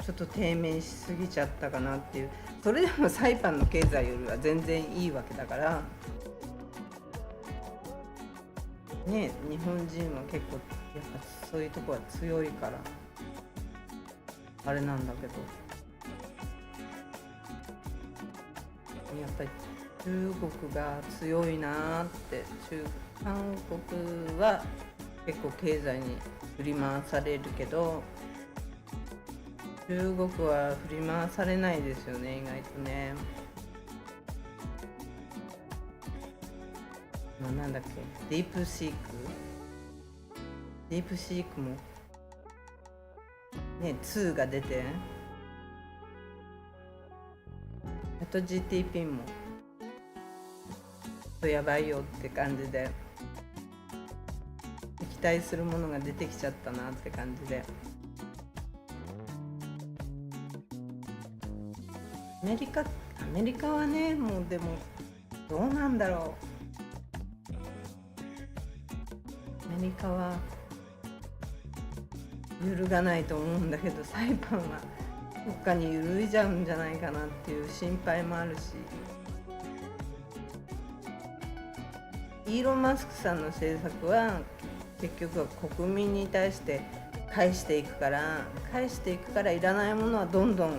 ちょっと低迷しすぎちゃったかなっていう。それでもサイパンの経済よりは全然いいわけだからね。日本人は結構やっぱそういうとこは強いからあれなんだけど、やっぱり中国が強いなって。韓国は結構経済に振り回されるけど、中国は振り回されないですよね、意外とね。なんだっけ、ディープシークもね、2が出て、やっと GTP もやばいよって感じで、期待するものが出てきちゃったなって感じで。アメリカはね、もうでもどうなんだろう。アメリカは揺るがないと思うんだけど、サイパンはどっかに揺るいじゃうんじゃないかなっていう心配もあるし、イーロン・マスクさんの政策は結局は国民に対して返していくからいらないものはどんどん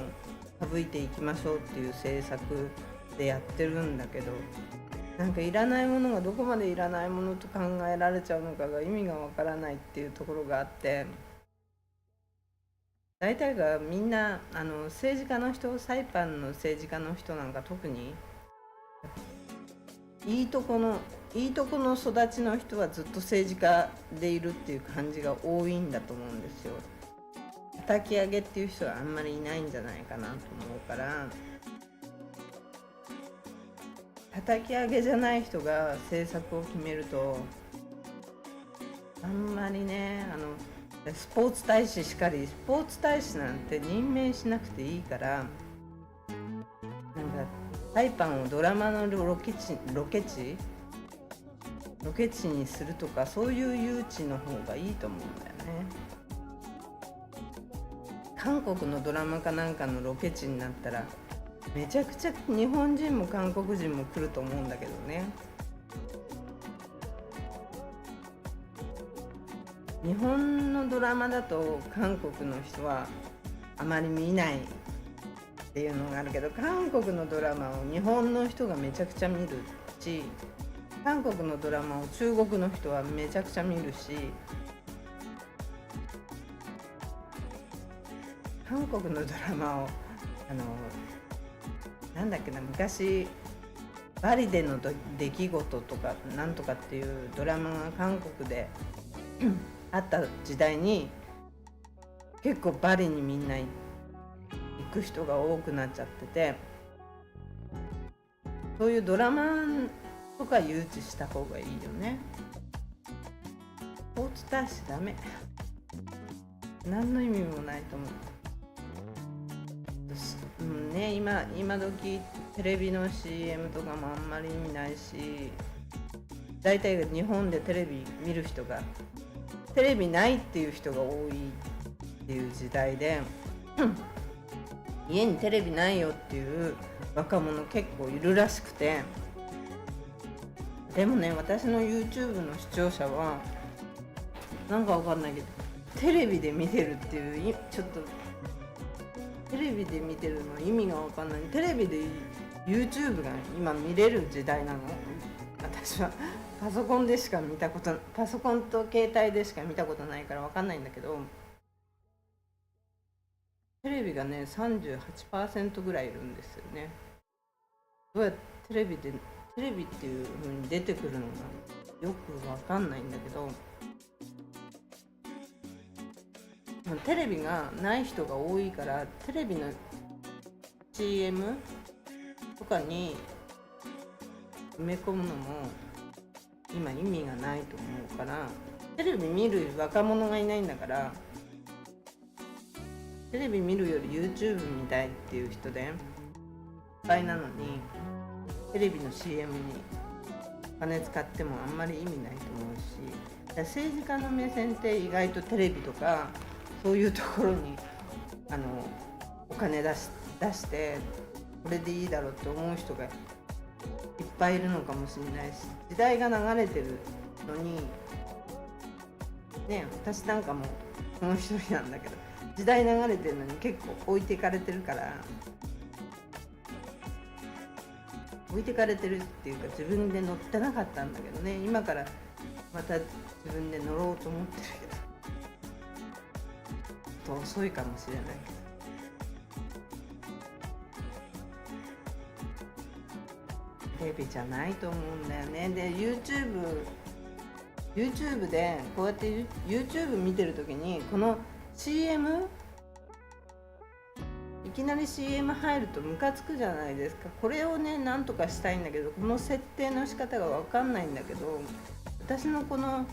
省いていきましょうっていう政策でやってるんだけど、なんかいらないものがどこまでいらないものと考えられちゃうのかが意味がわからないっていうところがあって、大体がみんな政治家の人、サイパンの政治家の人なんか特にいいとこの育ちの人はずっと政治家でいるっていう感じが多いんだと思うんですよ。叩き上げっていう人はあんまりいないんじゃないかなと思うから、叩き上げじゃない人が政策を決めるとあんまりね、スポーツ大使しかり、スポーツ大使なんて任命しなくていいから、なんかサイパンをドラマのロケ地にするとか、そういう誘致の方がいいと思うんだよね。韓国のドラマかなんかのロケ地になったらめちゃくちゃ日本人も韓国人も来ると思うんだけどね。日本のドラマだと韓国の人はあまり見ないっていうのがあるけど、韓国のドラマを日本の人がめちゃくちゃ見るし、韓国のドラマを中国の人はめちゃくちゃ見るし、韓国のドラマをなんだっけな、昔バリでの出来事とかなんとかっていうドラマが韓国であった時代に結構バリにみんな行く人が多くなっちゃってて、そういうドラマとか誘致した方がいいよね。スポーツ大使ダメ、何の意味もないと思う。ね、今時テレビの CM とかもあんまり意味ないし、大体日本でテレビ見る人がテレビないっていう人が多いっていう時代で家にテレビないよっていう若者結構いるらしくて、でもね、私の YouTube の視聴者はなんかわかんないけどテレビで見てるっていう、ちょっとテレビで見てるの意味がわかんない。テレビで YouTube が今見れる時代なの。私はパソコンと携帯でしか見たことないからわかんないんだけど、テレビがね 38% ぐらいいるんですよね。どうやってテレビっていう風に出てくるのがよくわかんないんだけど、テレビがない人が多いから、テレビの CM とかに埋め込むのも今意味がないと思うから、テレビ見る若者がいないんだから、テレビ見るより YouTube 見たいっていう人でいっぱいなのに、テレビの CM にお金使ってもあんまり意味ないと思うし、政治家の目線って意外とテレビとかそういうところにお金出してこれでいいだろうって思う人がいっぱいいるのかもしれないし、時代が流れてるのにね、私なんかもその一人なんだけど、時代流れてるのに結構置いていかれてるから、置いてかれてるっていうか、自分で乗ってなかったんだけどね。今からまた自分で乗ろうと思ってるけど、ちょっと遅いかもしれないけど、テレビじゃないと思うんだよね。で YouTube でこうやって YouTube 見てる時に、この CM、いきなり CM 入るとムカつくじゃないですか。これをねなんとかしたいんだけど、この設定の仕方が分かんないんだけど、私のこの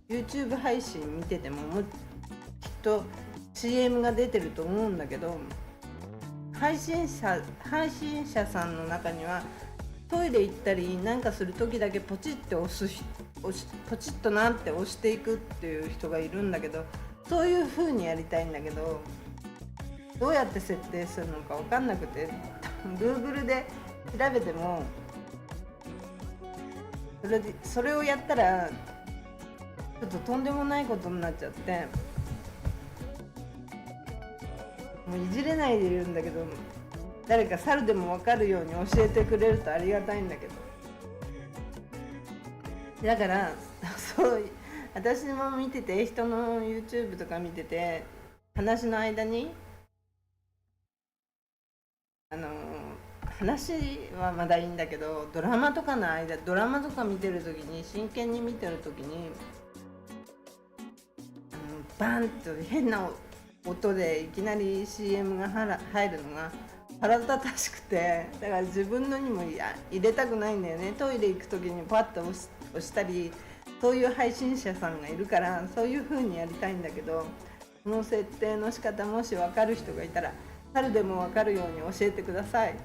YouTube 配信見ててもきっと CM が出てると思うんだけど、配信者さんの中にはトイレ行ったりなんかする時だけポチってポチッとなって押していくっていう人がいるんだけど、そういう風にやりたいんだけど、どうやって設定するのか分かんなくてGoogle で調べても、それをやったらちょっととんでもないことになっちゃって、もういじれないでいるんだけど、誰か猿でも分かるように教えてくれるとありがたいんだけど、だからそう私も見てて、人の YouTube とか見てて、話の間に話はまだいいんだけど、ドラマとか見てる時に、真剣に見てる時にバンと変な音でいきなり CM が入るのが腹立たしくて、だから自分のにも入れたくないんだよね。トイレ行く時にパッと押したり、そういう配信者さんがいるからそういう風にやりたいんだけど、この設定の仕方もし分かる人がいたら、猿でも分かるように教えてください。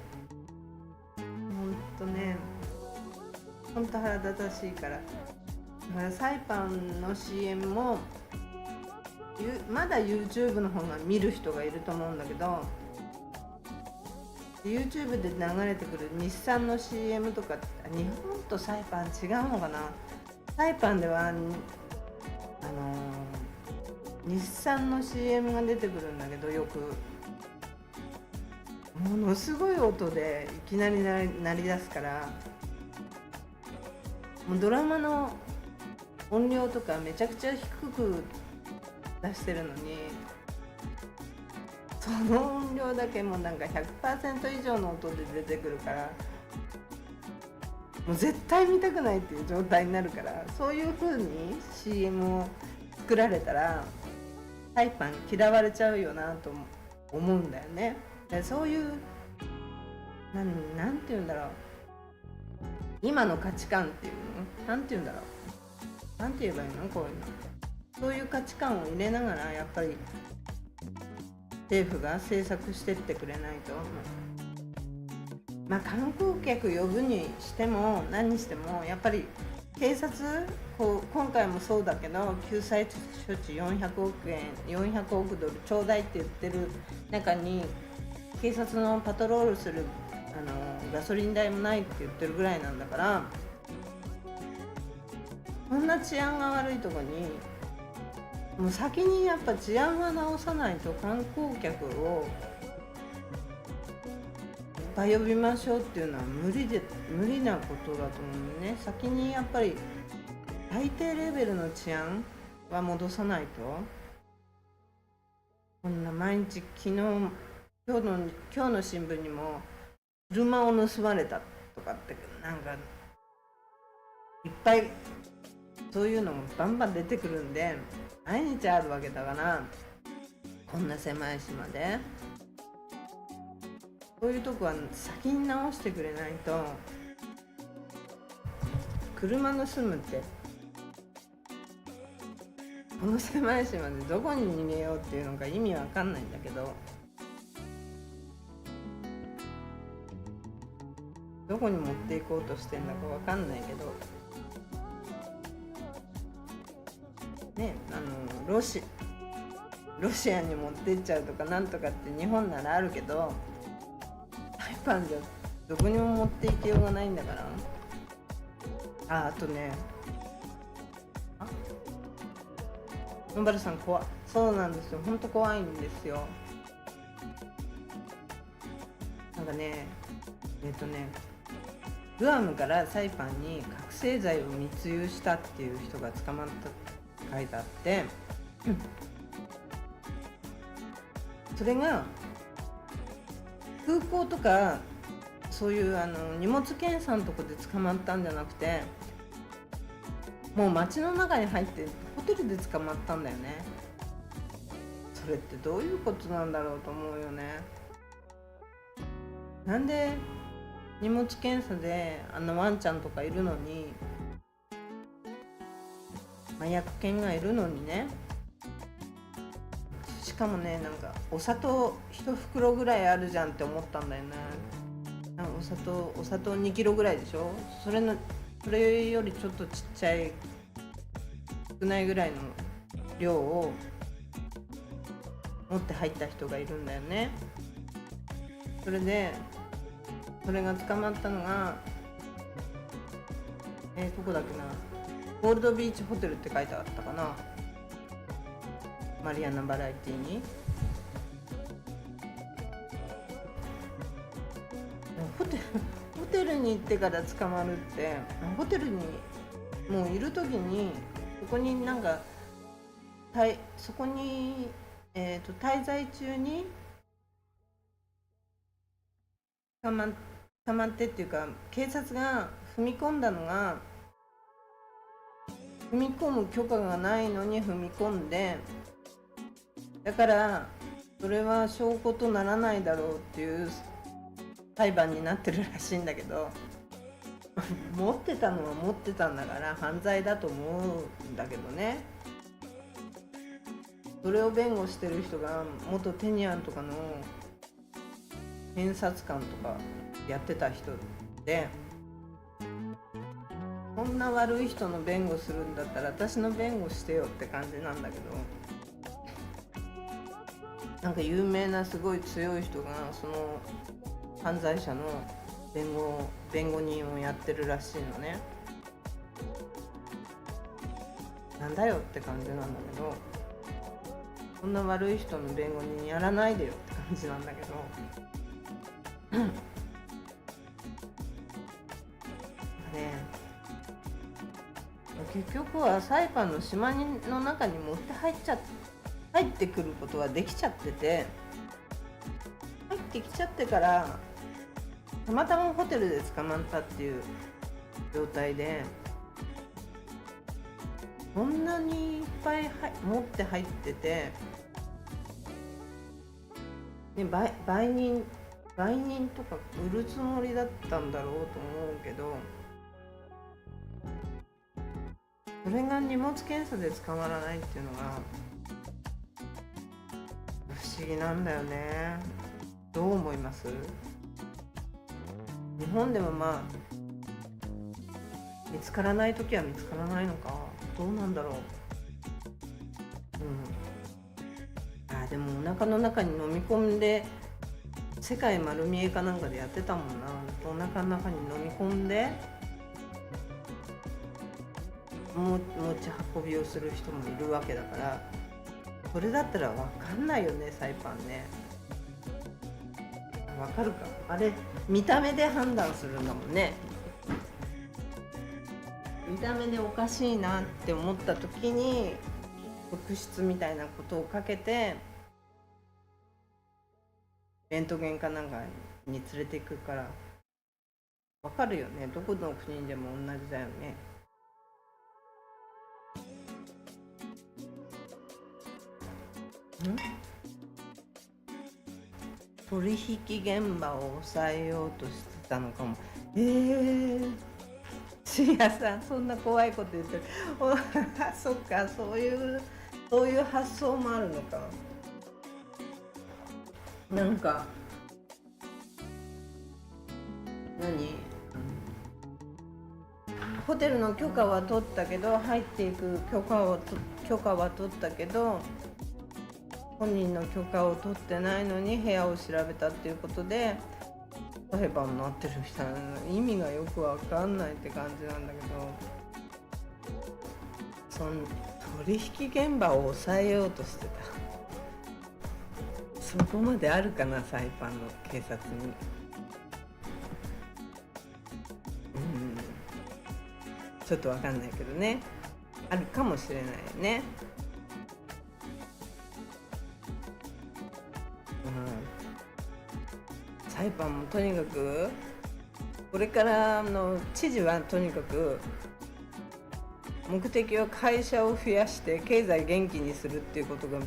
ほんと腹立たしいから。だからサイパンの CM もまだ YouTube の方が見る人がいると思うんだけど、 YouTube で流れてくる日産の CM とか、日本とサイパン違うのかな。サイパンでは日産の CM が出てくるんだけど、よくものすごい音でいきなり鳴り出すから、もうドラマの音量とかめちゃくちゃ低く出してるのに、その音量だけもなんか 100% 以上の音で出てくるから、もう絶対見たくないっていう状態になるから、そういう風に CM を作られたらサイパン嫌われちゃうよなと思うんだよね。でそういうなんて言うんだろう、今の価値観っていうの、なんて言うんだろう、なんて言えばいいの、こういうの、そういう価値観を入れながらやっぱり政府が政策してってくれないと、観光客呼ぶにしても何にしても、やっぱり警察、今回もそうだけど、救済処置400億円400億ドルちょうだいって言ってる中に、警察のパトロールするガソリン代もないって言ってるぐらいなんだから、こんな治安が悪いとこにもう先にやっぱ治安は直さないと、観光客をいっぱい呼びましょうっていうのは無理なことだと思うね。先にやっぱり最低レベルの治安は戻さないと。こんな毎日、今日の新聞にも車を盗まれたとかってなんかいっぱいそういうのもバンバン出てくるんで、毎日あるわけだから、こんな狭い島でそういうとこは先に直してくれないと。車盗むってこの狭い島でどこに逃げようっていうのか意味わかんないんだけど、どこに持っていこうとしてんだかわかんないけどね、ロシアに持ってっちゃうとかなんとかって日本ならあるけど、サイパンじゃどこにも持っていきようがないんだから。あとね、野原さんそうなんですよ、本当怖いんですよ。なんかねグアムからサイパンに覚醒剤を密輸したっていう人が捕まったって書いてあって、それが空港とかそういう荷物検査のとこで捕まったんじゃなくて、もう街の中に入ってホテルで捕まったんだよね。それってどういうことなんだろうと思うよね。なんで荷物検査でワンちゃんとかいるのに、麻薬犬がいるのにね、しかもね、なんかお砂糖1袋ぐらいあるじゃんって思ったんだよね。なんかお砂糖2キロぐらいでしょ。それよりちょっとちっちゃい少ないぐらいの量を持って入った人がいるんだよね。それが捕まったのがどこだっけな、ゴールドビーチホテルって書いてあったかな、マリアナバラエティに。ホテルに行ってから捕まるって、ホテルにもういる時にそこになんかそこに、滞在中に捕まってっていうか、警察が踏み込んだのが、踏み込む許可がないのに踏み込んで、だからそれは証拠とならないだろうっていう裁判になってるらしいんだけど持ってたのは持ってたんだから犯罪だと思うんだけどね。それを弁護してる人が元テニアンとかの検察官とかやってた人で、こんな悪い人の弁護するんだったら私の弁護してよって感じなんだけど、なんか有名なすごい強い人がその犯罪者の弁護人をやってるらしいのね。なんだよって感じなんだけど、こんな悪い人の弁護人やらないでよって感じなんだけど結局はサイパンの島の中に入ってくることはできちゃってて、入ってきちゃってからたまたまホテルで捕まったっていう状態で、こんなにいっぱい持って入ってて、ね、売人とか売るつもりだったんだろうと思うけど、それが荷物検査で捕まらないっていうのが不思議なんだよね。どう思います？日本でもまあ見つからないときは見つからないのか、どうなんだろう。でもお腹の中に飲み込んで、世界丸見えかなんかでやってたもんな。お腹の中に飲み込んで持ち運びをする人もいるわけだから、それだったら分かんないよね、サイパンね。分かるか、あれ見た目で判断するんだもんね。見た目でおかしいなって思った時に特質みたいなことをかけてレントゲンかなんかに連れていくから分かるよね。どこの国でも同じだよね。取引現場を抑えようとしてたのかも。シアさんそんな怖いこと言ってるそっか、そういう発想もあるのか。なんかホテルの許可は取ったけど、入っていく許可は取ったけど、本人の許可を取ってないのに部屋を調べたっていうことで裁判になってる人は意味がよくわかんないって感じなんだけど、その取引現場を抑えようとしてた。そこまであるかな、サイパンの警察に。ちょっとわかんないけどね、あるかもしれないよね。サイパンもとにかくこれからの知事はとにかく目的は会社を増やして経済元気にするっていうことが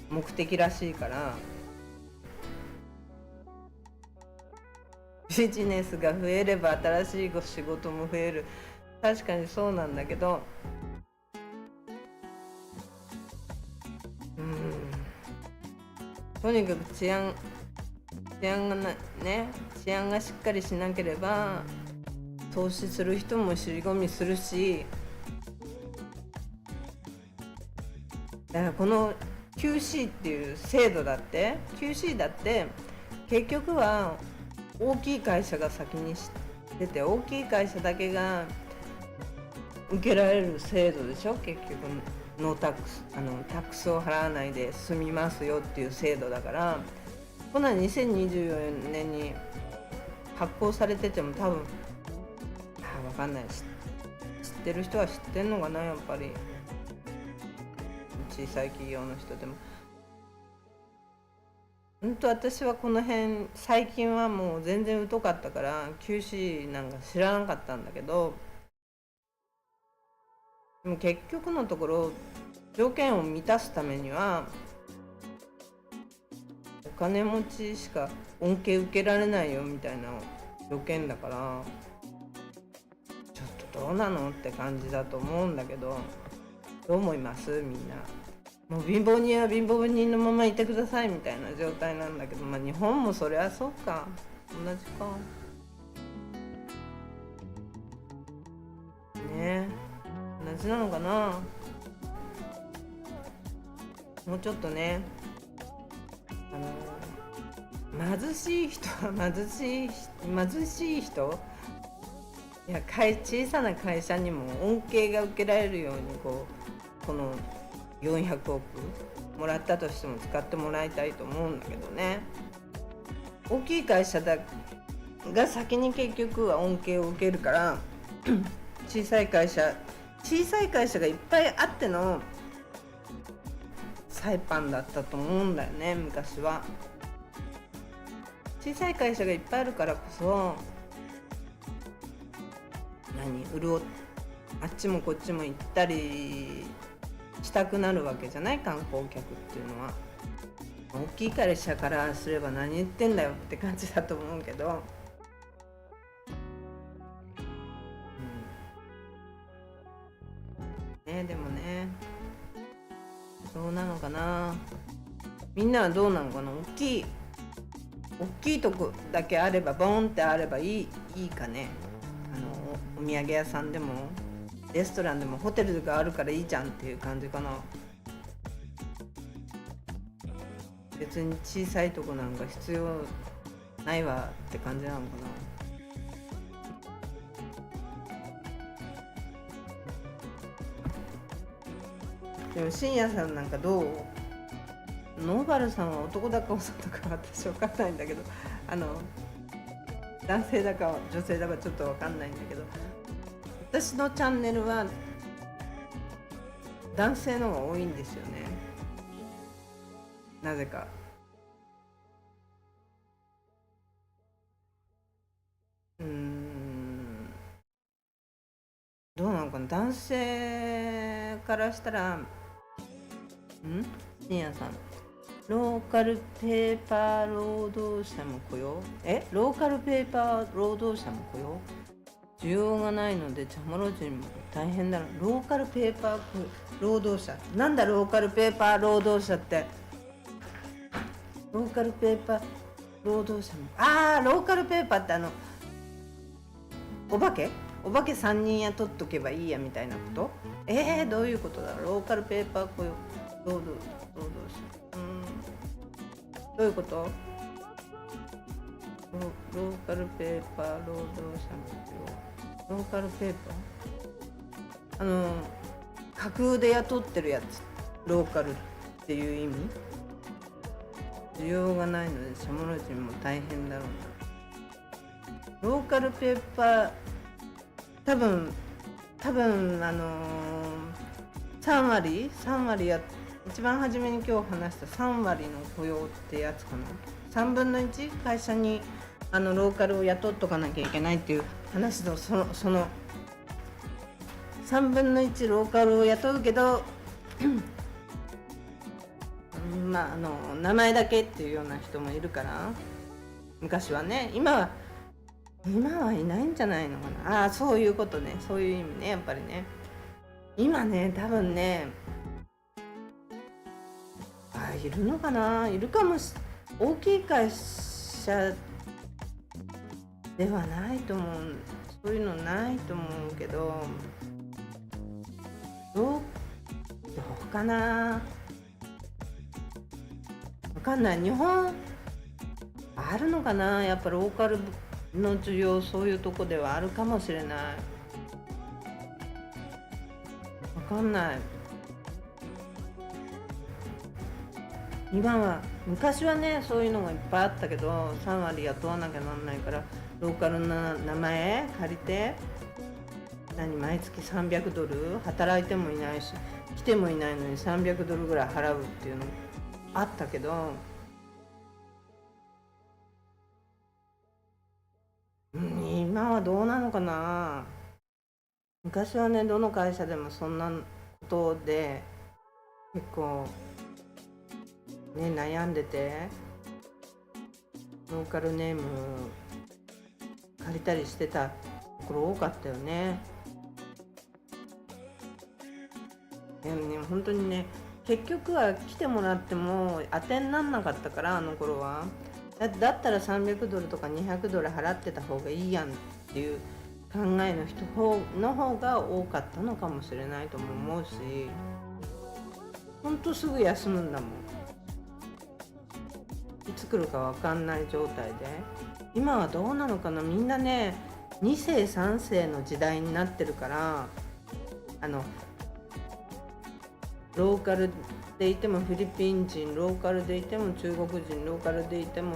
目的らしいから、ビジネスが増えれば新しい仕事も増える。確かにそうなんだけど、とにかく治安がしっかりしなければ投資する人も尻込みするし、だからこの QC っていう制度だって QC だって結局は大きい会社が先に知ってて、大きい会社だけが受けられる制度でしょ。結局ノータックスタックスを払わないで済みますよっていう制度だから、こんな2024年に発行されてても多分分かんないし、知ってる人は知ってんのかな、やっぱり小さい企業の人でも。私はこの辺最近はもう全然疎かったから QC なんか知らなかったんだけど、でも結局のところ条件を満たすためにはお金持ちしか恩恵受けられないよみたいな条件だから、ちょっとどうなのって感じだと思うんだけど、どう思いますみんな。もう貧乏人は貧乏人のままいてくださいみたいな状態なんだけど、日本もそりゃそうか、同じかね。同じなのかな。もうちょっとね、貧しい人は貧しい人、いや小さな会社にも恩恵が受けられるようにこの400億もらったとしても使ってもらいたいと思うんだけどね。大きい会社が先に結局は恩恵を受けるから小さい会社がいっぱいあってのサイパンだったと思うんだよね、昔は。小さい会社がいっぱいあるからこそあっちもこっちも行ったりしたくなるわけじゃない、観光客っていうのは。大きい会社からすれば何言ってんだよって感じだと思うけど、でもね、どうなのかな。みんなはどうなのかな。大きいとこだけあれば、ボンってあればいいかね。お土産屋さんでもレストランでもホテルがあるからいいじゃんっていう感じかな。別に小さいとこなんか必要ないわって感じなのかな。でも深夜さんなんかどう？ノーバルさんは男だか女だか私分かんないんだけど、男性だか女性だかちょっと分かんないんだけど、私のチャンネルは男性の方が多いんですよね、なぜか。どうなのかな、男性からしたら。深夜さん、ローカルペーパー労働者も雇用、ローカルペーパー労働者も雇用、需要がないのでチャモロ人も大変だろ。ローカルペーパー労働者なんだ、ローカルペーパー労働者って。ローカルペーパー労働者も、ローカルペーパーってお化け3人雇っとけばいいやみたいなこと。どういうことだろう。ローカルペーパー雇用労働者、どういうこと。ローカルペーパー労働者のローカルペーパー、架空で雇ってるやつ、ローカルっていう意味。需要がないのでシャモロ人も大変だろうな。ローカルペーパー、多分多分3割や、一番初めに今日話した3割の雇用ってやつかな。3分の1会社にローカルを雇っとかなきゃいけないっていう話のその3分の1ローカルを雇うけどまあ名前だけっていうような人もいるから、昔はね、今はいないんじゃないのかな。そういうことね、そういう意味ね。やっぱりね、今ね、多分ね、いるのかな、いるかも大きい会社ではないと思う、そういうのないと思うけど、どうかな、分かんない。日本あるのかな、やっぱローカルの需要、そういうとこではあるかもしれない。分かんない。昔はね、そういうのがいっぱいあったけど、3割雇わなきゃなんないから、ローカルな名前借りて毎月$300、働いてもいないし来てもいないのに$300ぐらい払うっていうのあったけど、今はどうなのかな。昔はね、どの会社でもそんなことで結構ね、悩んでて、ローカルネーム借りたりしてたところ多かったよね。でもね、本当にね、結局は来てもらっても当てになんなかったから、あの頃は。だったら$300とか$200払ってた方がいいやんっていう考えの人の方が多かったのかもしれないとも思うし、ほんとすぐ休むんだもん。いつ来るか分かんない状態で。今はどうなのかな。みんなね、2世3世の時代になってるから、ローカルでいてもフィリピン人、ローカルでいても中国人、ローカルでいても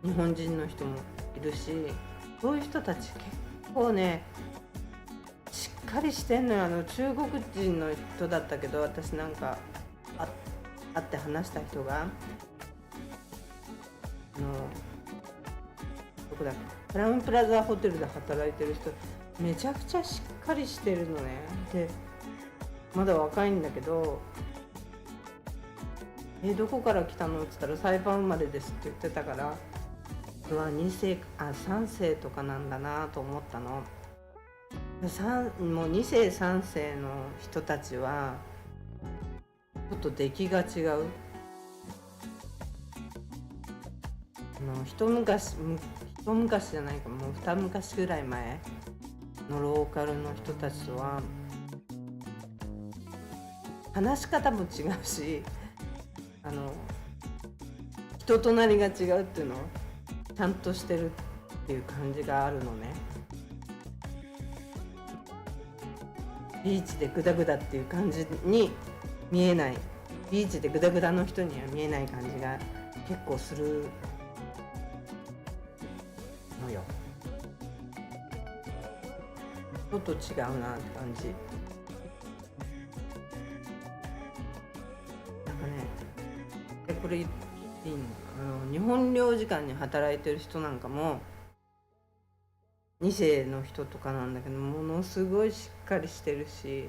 日本人の人もいるし、そういう人たち結構ねしっかりしてんのよ。中国人の人だったけど、私なんか会って話した人がどこだっけ、クラウンプラザホテルで働いてる人、めちゃくちゃしっかりしてるのね。でまだ若いんだけど、どこから来たのって言ったら、サイパン生まれですって言ってたから、2世3世とかなんだなと思ったの。もう2世3世の人たちはちょっと出来が違う。一昔じゃないか、もう二昔ぐらい前のローカルの人たちとは話し方も違うし、人となりが違うっていうのをちゃんとしてるっていう感じがあるのね。ビーチでグダグダっていう感じに見えない、ビーチでグダグダの人には見えない感じが結構するのよ。ちょっと違うなって感じ。なんかね、これ言っていいの？日本領事館に働いてる人なんかも2世の人とかなんだけど、ものすごいしっかりしてるし、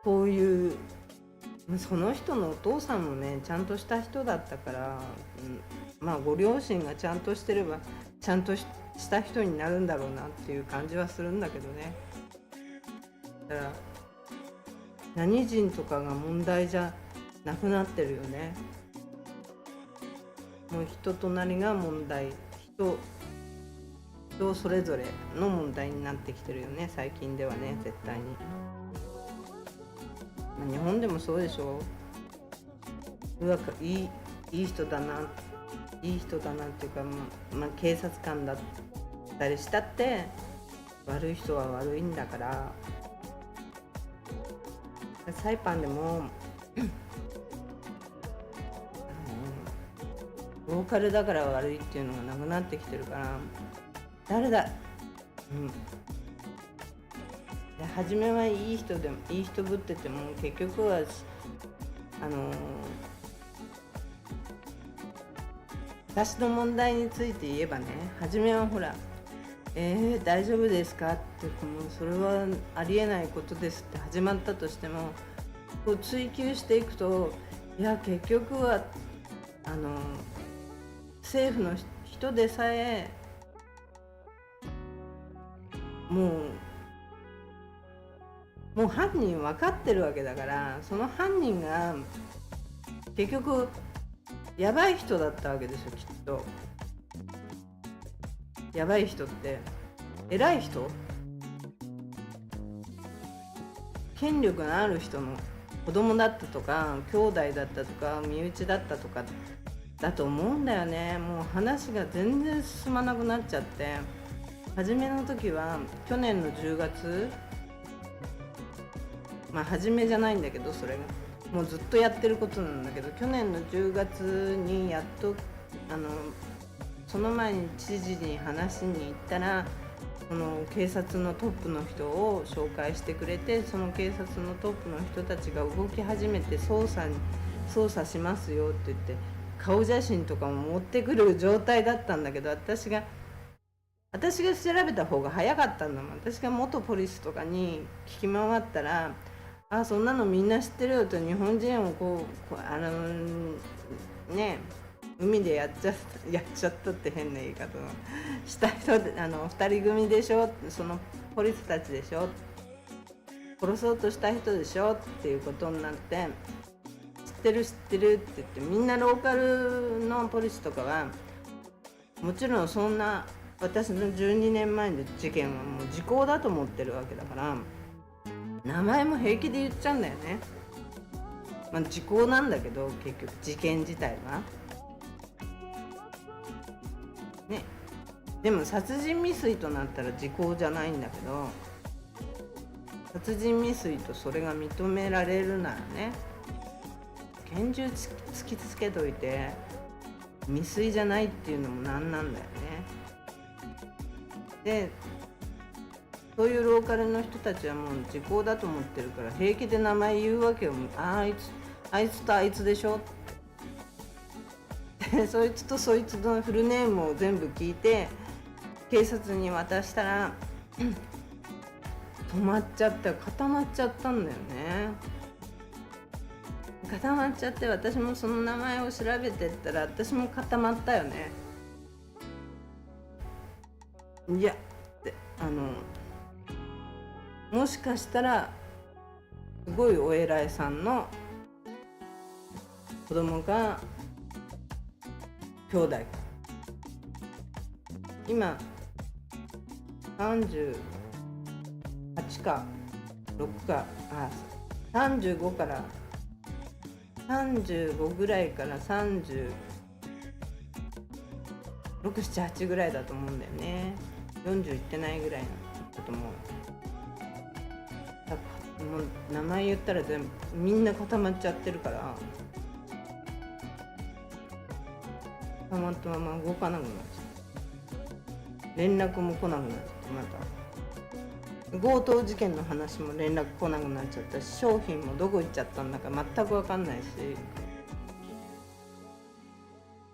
こういうその人のお父さんもねちゃんとした人だったから、まあご両親がちゃんとしてればちゃんとした人になるんだろうなっていう感じはするんだけどね。だから何人とかが問題じゃなくなってるよね。もう人となりが問題、人それぞれの問題になってきてるよね、最近ではね、絶対に。日本でもそうでしょ。いい人だな、いい人だなっていうか、警察官だったりしたって悪い人は悪いんだから。サイパンでもローカルだから悪いっていうのがなくなってきてるから、うん、で初めはいい人でもいい人ぶってても結局は私の問題について言えばね、初めはほら大丈夫ですかってもうそれはありえないことですって始まったとしても、こう追求していくと、いや結局は政府の人でさえもう犯人分かってるわけだから、その犯人が結局やばい人だったわけでしょ、きっと。やばい人って偉い人、権力のある人の子供だったとか兄弟だったとか身内だったとかだと思うんだよね。もう話が全然進まなくなっちゃって、初めの時は去年の10月、まあ初めじゃないんだけど、それがもうずっとやってることなんだけど、去年の10月にやっとその前に知事に話しに行ったら、この警察のトップの人を紹介してくれて、その警察のトップの人たちが動き始めて捜査しますよって言って顔写真とかも持ってくる状態だったんだけど、私が調べた方が早かったんだもん。私が元ポリスとかに聞き回ったら、そんなのみんな知ってるよと、日本人を海でやっちゃったって変な言い方をした人で、2人組でしょ、そのポリスたちでしょ、殺そうとした人でしょっていうことになって、知ってるって言って、みんなローカルのポリスとかはもちろんそんな私の12年前の事件はもう時効だと思ってるわけだから、名前も平気で言っちゃうんだよね。時効なんだけど、結局事件自体はね。でも殺人未遂となったら時効じゃないんだけど、殺人未遂とそれが認められるならね、拳銃突きつけといて未遂じゃないっていうのもなんなんだよね。でそういうローカルの人たちはもう時効だと思ってるから平気で名前言うわけよ。あいつとあいつでしょってそいつとそいつのフルネームを全部聞いて警察に渡したら止まっちゃって固まっちゃったんだよね。固まっちゃって、私もその名前を調べてったら私も固まったよね。いやってもしかしたらすごいお偉いさんの子供が兄弟か、今38か6か35から35ぐらいから36、7、8ぐらいだと思うんだよね。40いってないぐらいだと思う。もう名前言ったら全部みんな固まっちゃってるから、固まったまま動かなくなっちゃって、連絡も来なくなっちゃって、また強盗事件の話も連絡来なくなっちゃったし、商品もどこ行っちゃったんだか全く分かんないし、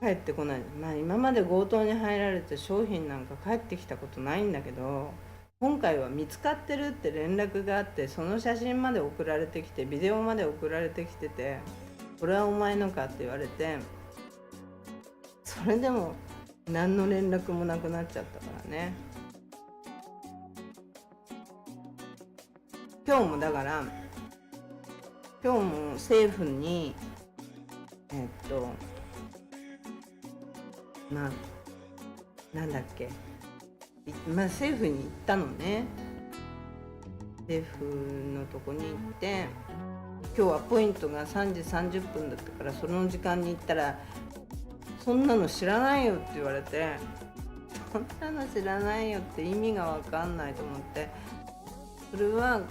帰ってこない。今まで強盗に入られて商品なんか帰ってきたことないんだけど、今回は見つかってるって連絡があって、その写真まで送られてきてビデオまで送られてきてて、これはお前のかって言われて、それでも何の連絡もなくなっちゃったからね。今日も政府になんだっけ、政府に行ったのね。政府のとこに行って、今日はポイントが3時30分だったから、その時間に行ったらそんなの知らないよって言われて、そんなの知らないよって意味が分かんないと思って、それは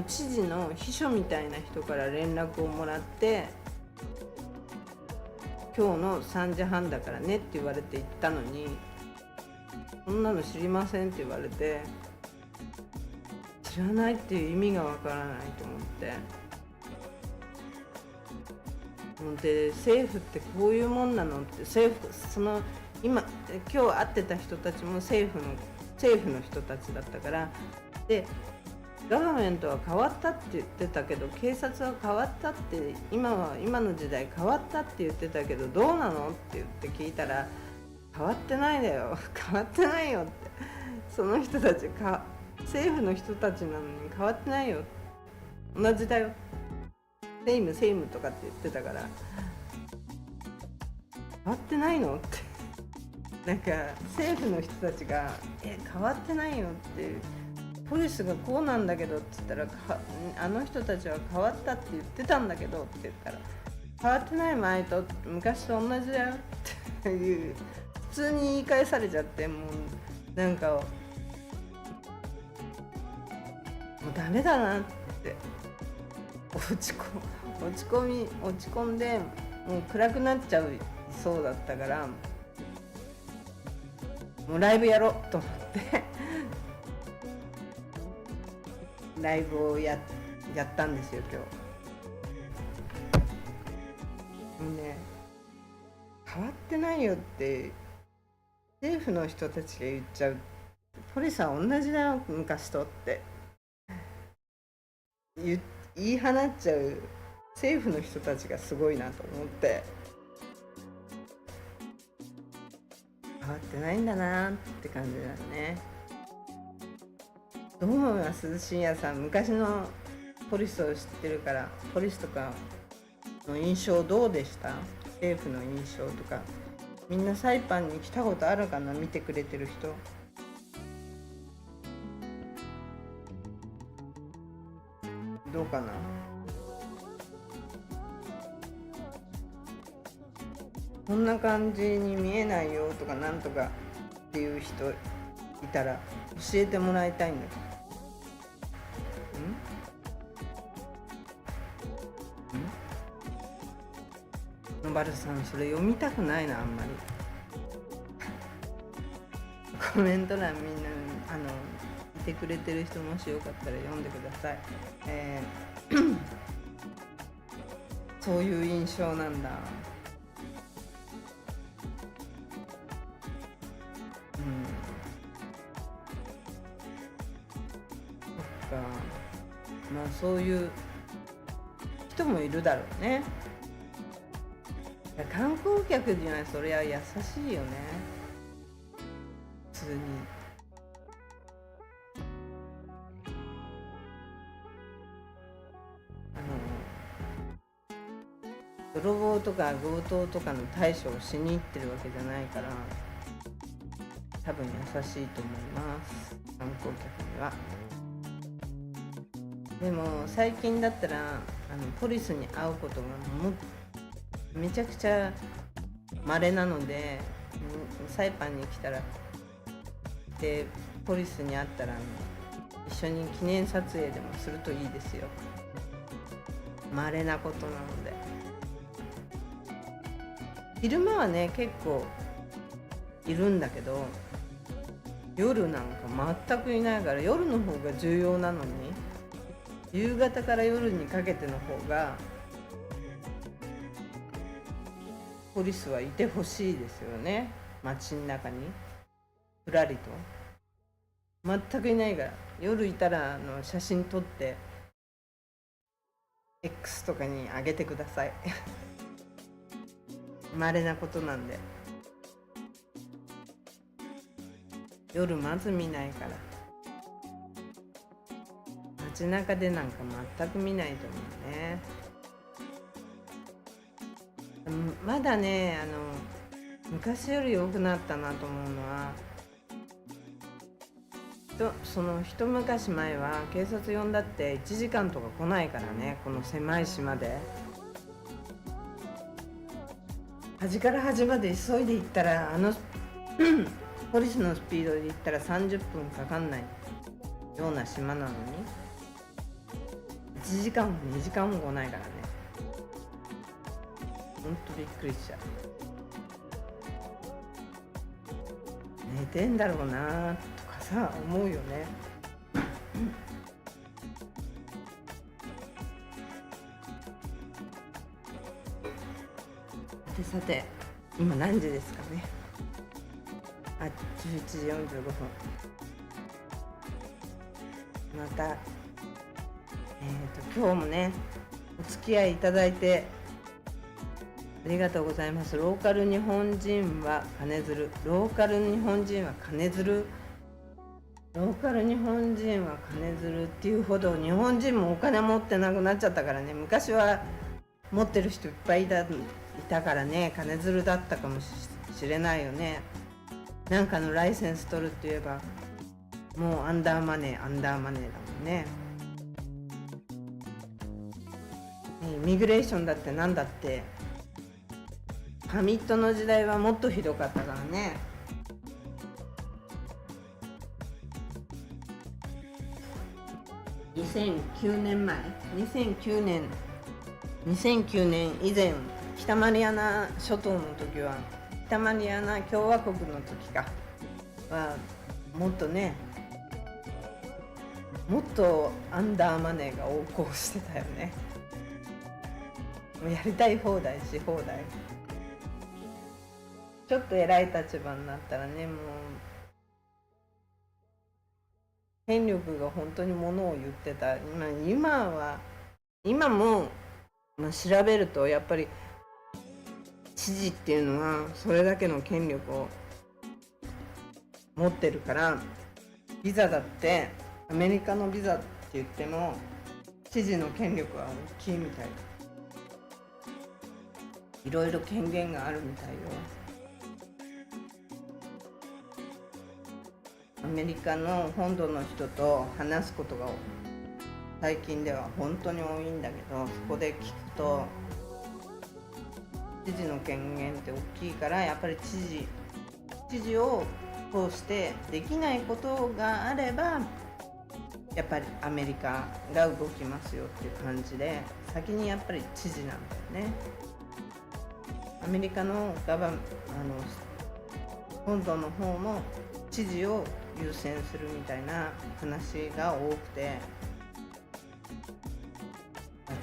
知事の秘書みたいな人から連絡をもらって、今日の3時半だからねって言われて行ったのに、そんなの知りませんって言われて、知らないっていう意味がわからないと思って。で、政府ってこういうもんなのって、政府、今日会ってた人たちも政府の人たちだったから、でガバメントは変わったって言ってたけど、警察は変わったって、今の時代変わったって言ってたけど、どうなのって言って聞いたら、変わってないだよ変わってないよって、その人たち政府の人たちなのに変わってないよ、同じだよ、セイムとかって言ってたから、変わってないのってなんか政府の人たちが変わってないよって、ポリスがこうなんだけどって言ったら、あの人たちは変わったって言ってたんだけどって言ったら、変わってない、昔と同じだよっていう普通に言い返されちゃって、もうなんかもうダメだなって落ち込んで、もう暗くなっちゃうそうだったから、もうライブやろうと思ってライブをやったんですよ今日。ね、変わってないよって政府の人たちが言っちゃう。ポリスは同じだよ昔とって言い放っちゃう政府の人たちがすごいなと思って、変わってないんだなって感じだね。どう思います？深夜さん、昔のポリスを知ってるから、ポリスとかの印象どうでした？政府の印象とか。みんなサイパンに来たことあるかな？見てくれてる人。どうかな？こんな感じに見えないよとかなんとかっていう人いたら教えてもらいたいんだけど。のばるさん、それ読みたくないな、あんまりコメント欄みんないてくれてる人、もしよかったら読んでください。そういう印象なんだ。そっか。まあそういう人もいるだろうね。観光客にはそりゃ優しいよね、普通に。泥棒とか強盗とかの対処をしに行ってるわけじゃないから、多分優しいと思います、観光客には。でも最近だったらポリスに会うことがめちゃくちゃ稀なので、サイパンに来たらでポリスに会ったら一緒に記念撮影でもするといいですよ。稀なことなので。昼間はね結構いるんだけど、夜なんか全くいないから、夜の方が重要なのに、夕方から夜にかけての方がポリスはいてほしいですよね。街の中にふらりと全くいないから、夜いたら写真撮って X とかに上げてください稀なことなんで。夜まず見ないから、街中でなんか全く見ないと思うね。まだね昔より良くなったなと思うのは、その一昔前は警察呼んだって1時間とか来ないからね、この狭い島で。端から端まで急いで行ったらポリスのスピードで行ったら30分かかんないような島なのに、1時間も2時間も来ないからね。ほんとびっくりしちゃうね。寝てんだろうなとかさ思うよね。さて今何時ですかね。11時45分。また今日もねお付き合いいただいてありがとうございます。ローカル日本人は金づる。ローカル日本人は金づる。ローカル日本人は金づるっていうほど日本人もお金持ってなくなっちゃったからね。昔は持ってる人いっぱいいたからね、金づるだったかもしれないよね。なんかのライセンス取るって言えばもうアンダーマネーだもんね。イミグレーションだってなんだってハミッドの時代はもっとひどかったからね。2009年以前、北マリアナ諸島の時は、北マリアナ共和国の時かはもっとね、もっとアンダーマネーが横行してたよね。もうやりたい放題し放題。ちょっと偉い立場になったらね、もう権力が本当にものを言ってた。今も、調べるとやっぱり知事っていうのはそれだけの権力を持ってるから、ビザだってアメリカのビザって言っても知事の権力は大きいみたい。いろいろ権限があるみたいよ。アメリカの本土の人と話すことが最近では本当に多いんだけど、そこで聞くと知事の権限って大きいから、やっぱり知事を通してできないことがあればやっぱりアメリカが動きますよっていう感じで、先にやっぱり知事なんだよね。アメリカの本土の方も知事を優先するみたいな話が多くて、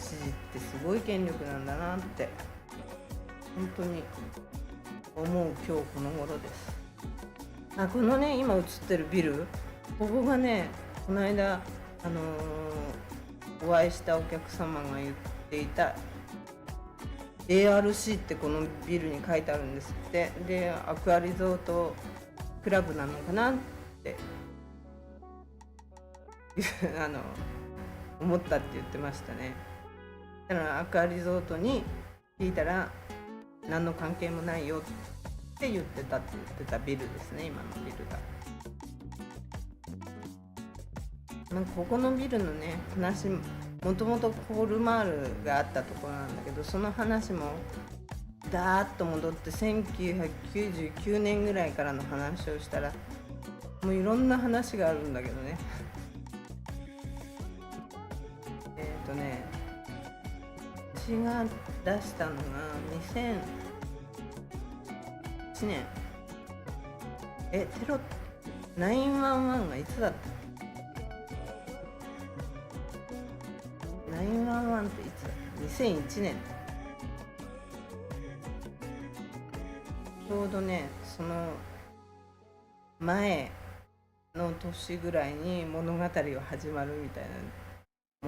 知事ってすごい権力なんだなって本当に思う今日この頃です。このね今映ってるビル、ここがねこの間お会いしたお客様が言っていた ARC ってこのビルに書いてあるんですって。でアクアリゾートクラブなのかなって思ったって言ってましたね。だからアクアリゾートに聞いたら何の関係もないよって言ってたビルですね、今のビルが。なんかここのビルのね話、もともとコールマールがあったところなんだけど、その話もダーッと戻って1999年ぐらいからの話をしたらもういろんな話があるんだけどね。私が出したのが2001年。911がいつだった？ 911 っていつだ？ 2001 年。ちょうどねその前の年ぐらいに物語が始まるみたいな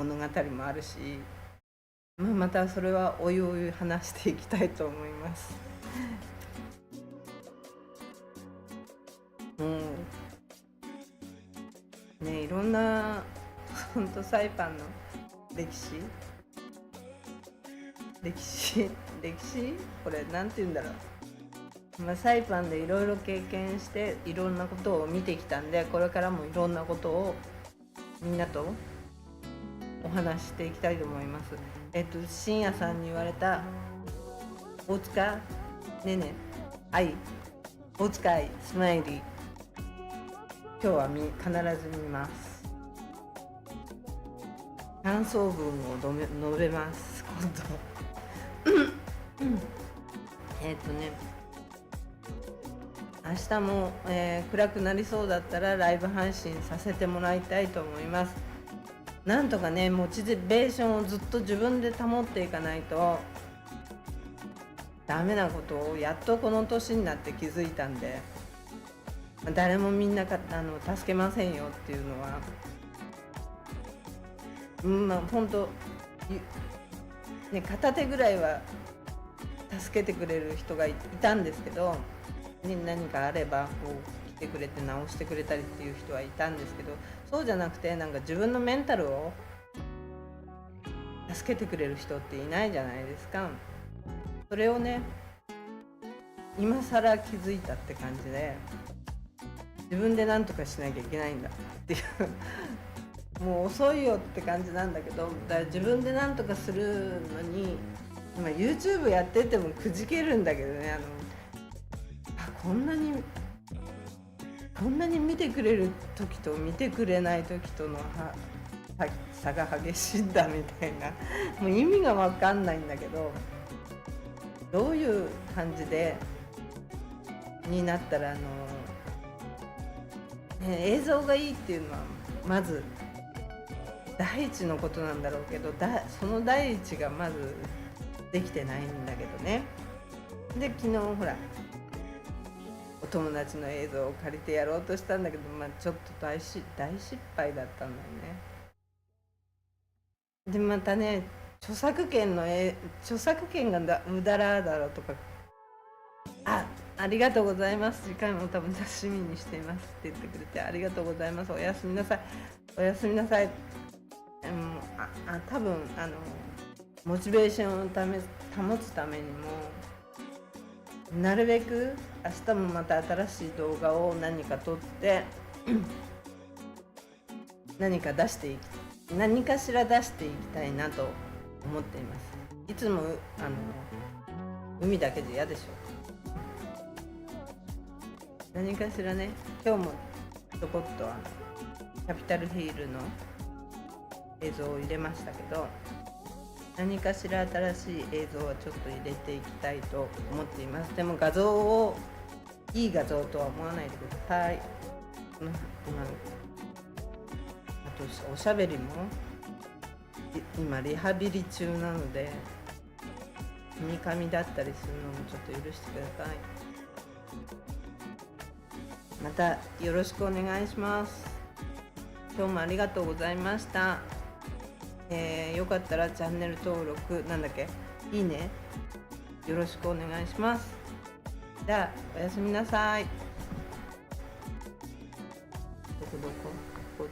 物語もあるし、またそれはおいおい話していきたいと思います。いろんな本当サイパンの歴史これなんて言うんだろう。サイパンでいろいろ経験していろんなことを見てきたんで、これからもいろんなことをみんなとお話ししていきたいと思います。深夜さんに言われた大塚ねね愛、大塚愛スマイリー、今日は必ず見ます。感想文を述べます今度。明日も、暗くなりそうだったらライブ配信させてもらいたいと思います。なんとかね、モチベーションをずっと自分で保っていかないとダメなことをやっとこの年になって気づいたんで、誰もみんな助けませんよっていうのは、本当、ね、片手ぐらいは助けてくれる人がいたんですけど、ね、何かあればこう来てくれて直してくれたりっていう人はいたんですけど、そうじゃなくてなんか自分のメンタルを助けてくれる人っていないじゃないですか。それをね、今更気づいたって感じで、自分で何とかしなきゃいけないんだっていうもう遅いよって感じなんだけど、だから自分で何とかするのに、今 YouTube やっててもくじけるんだけどね、こんなに見てくれる時と見てくれない時との差が激しいんだみたいな、もう意味が分かんないんだけど、どういう感じでになったら映像がいいっていうのはまず第一のことなんだろうけど、その第一がまずできてないんだけどね。で昨日ほらお友達の映像を借りてやろうとしたんだけど、ちょっと大失敗だったんだよね。でまたね、著作権が無駄だろうとか、ありがとうございます、次回も多分楽しみにしていますって言ってくれてありがとうございます。おやすみなさい、おやすみなさい。多分モチベーションを保つためにも、なるべく明日もまた新しい動画を何か撮って何かしら出していきたいなと思っています。いつも海だけで嫌でしょ。何かしらね、今日もちょこっとキャピタルヒールの映像を入れましたけど、何かしら新しい映像はちょっと入れていきたいと思っています。でもいい画像とは思わないでください。あとおしゃべりも今リハビリ中なので、耳かみだったりするのもちょっと許してください。またよろしくお願いします。今日もありがとうございました。よかったらチャンネル登録いいねよろしくお願いします。じゃあおやすみなさい。どこここだ。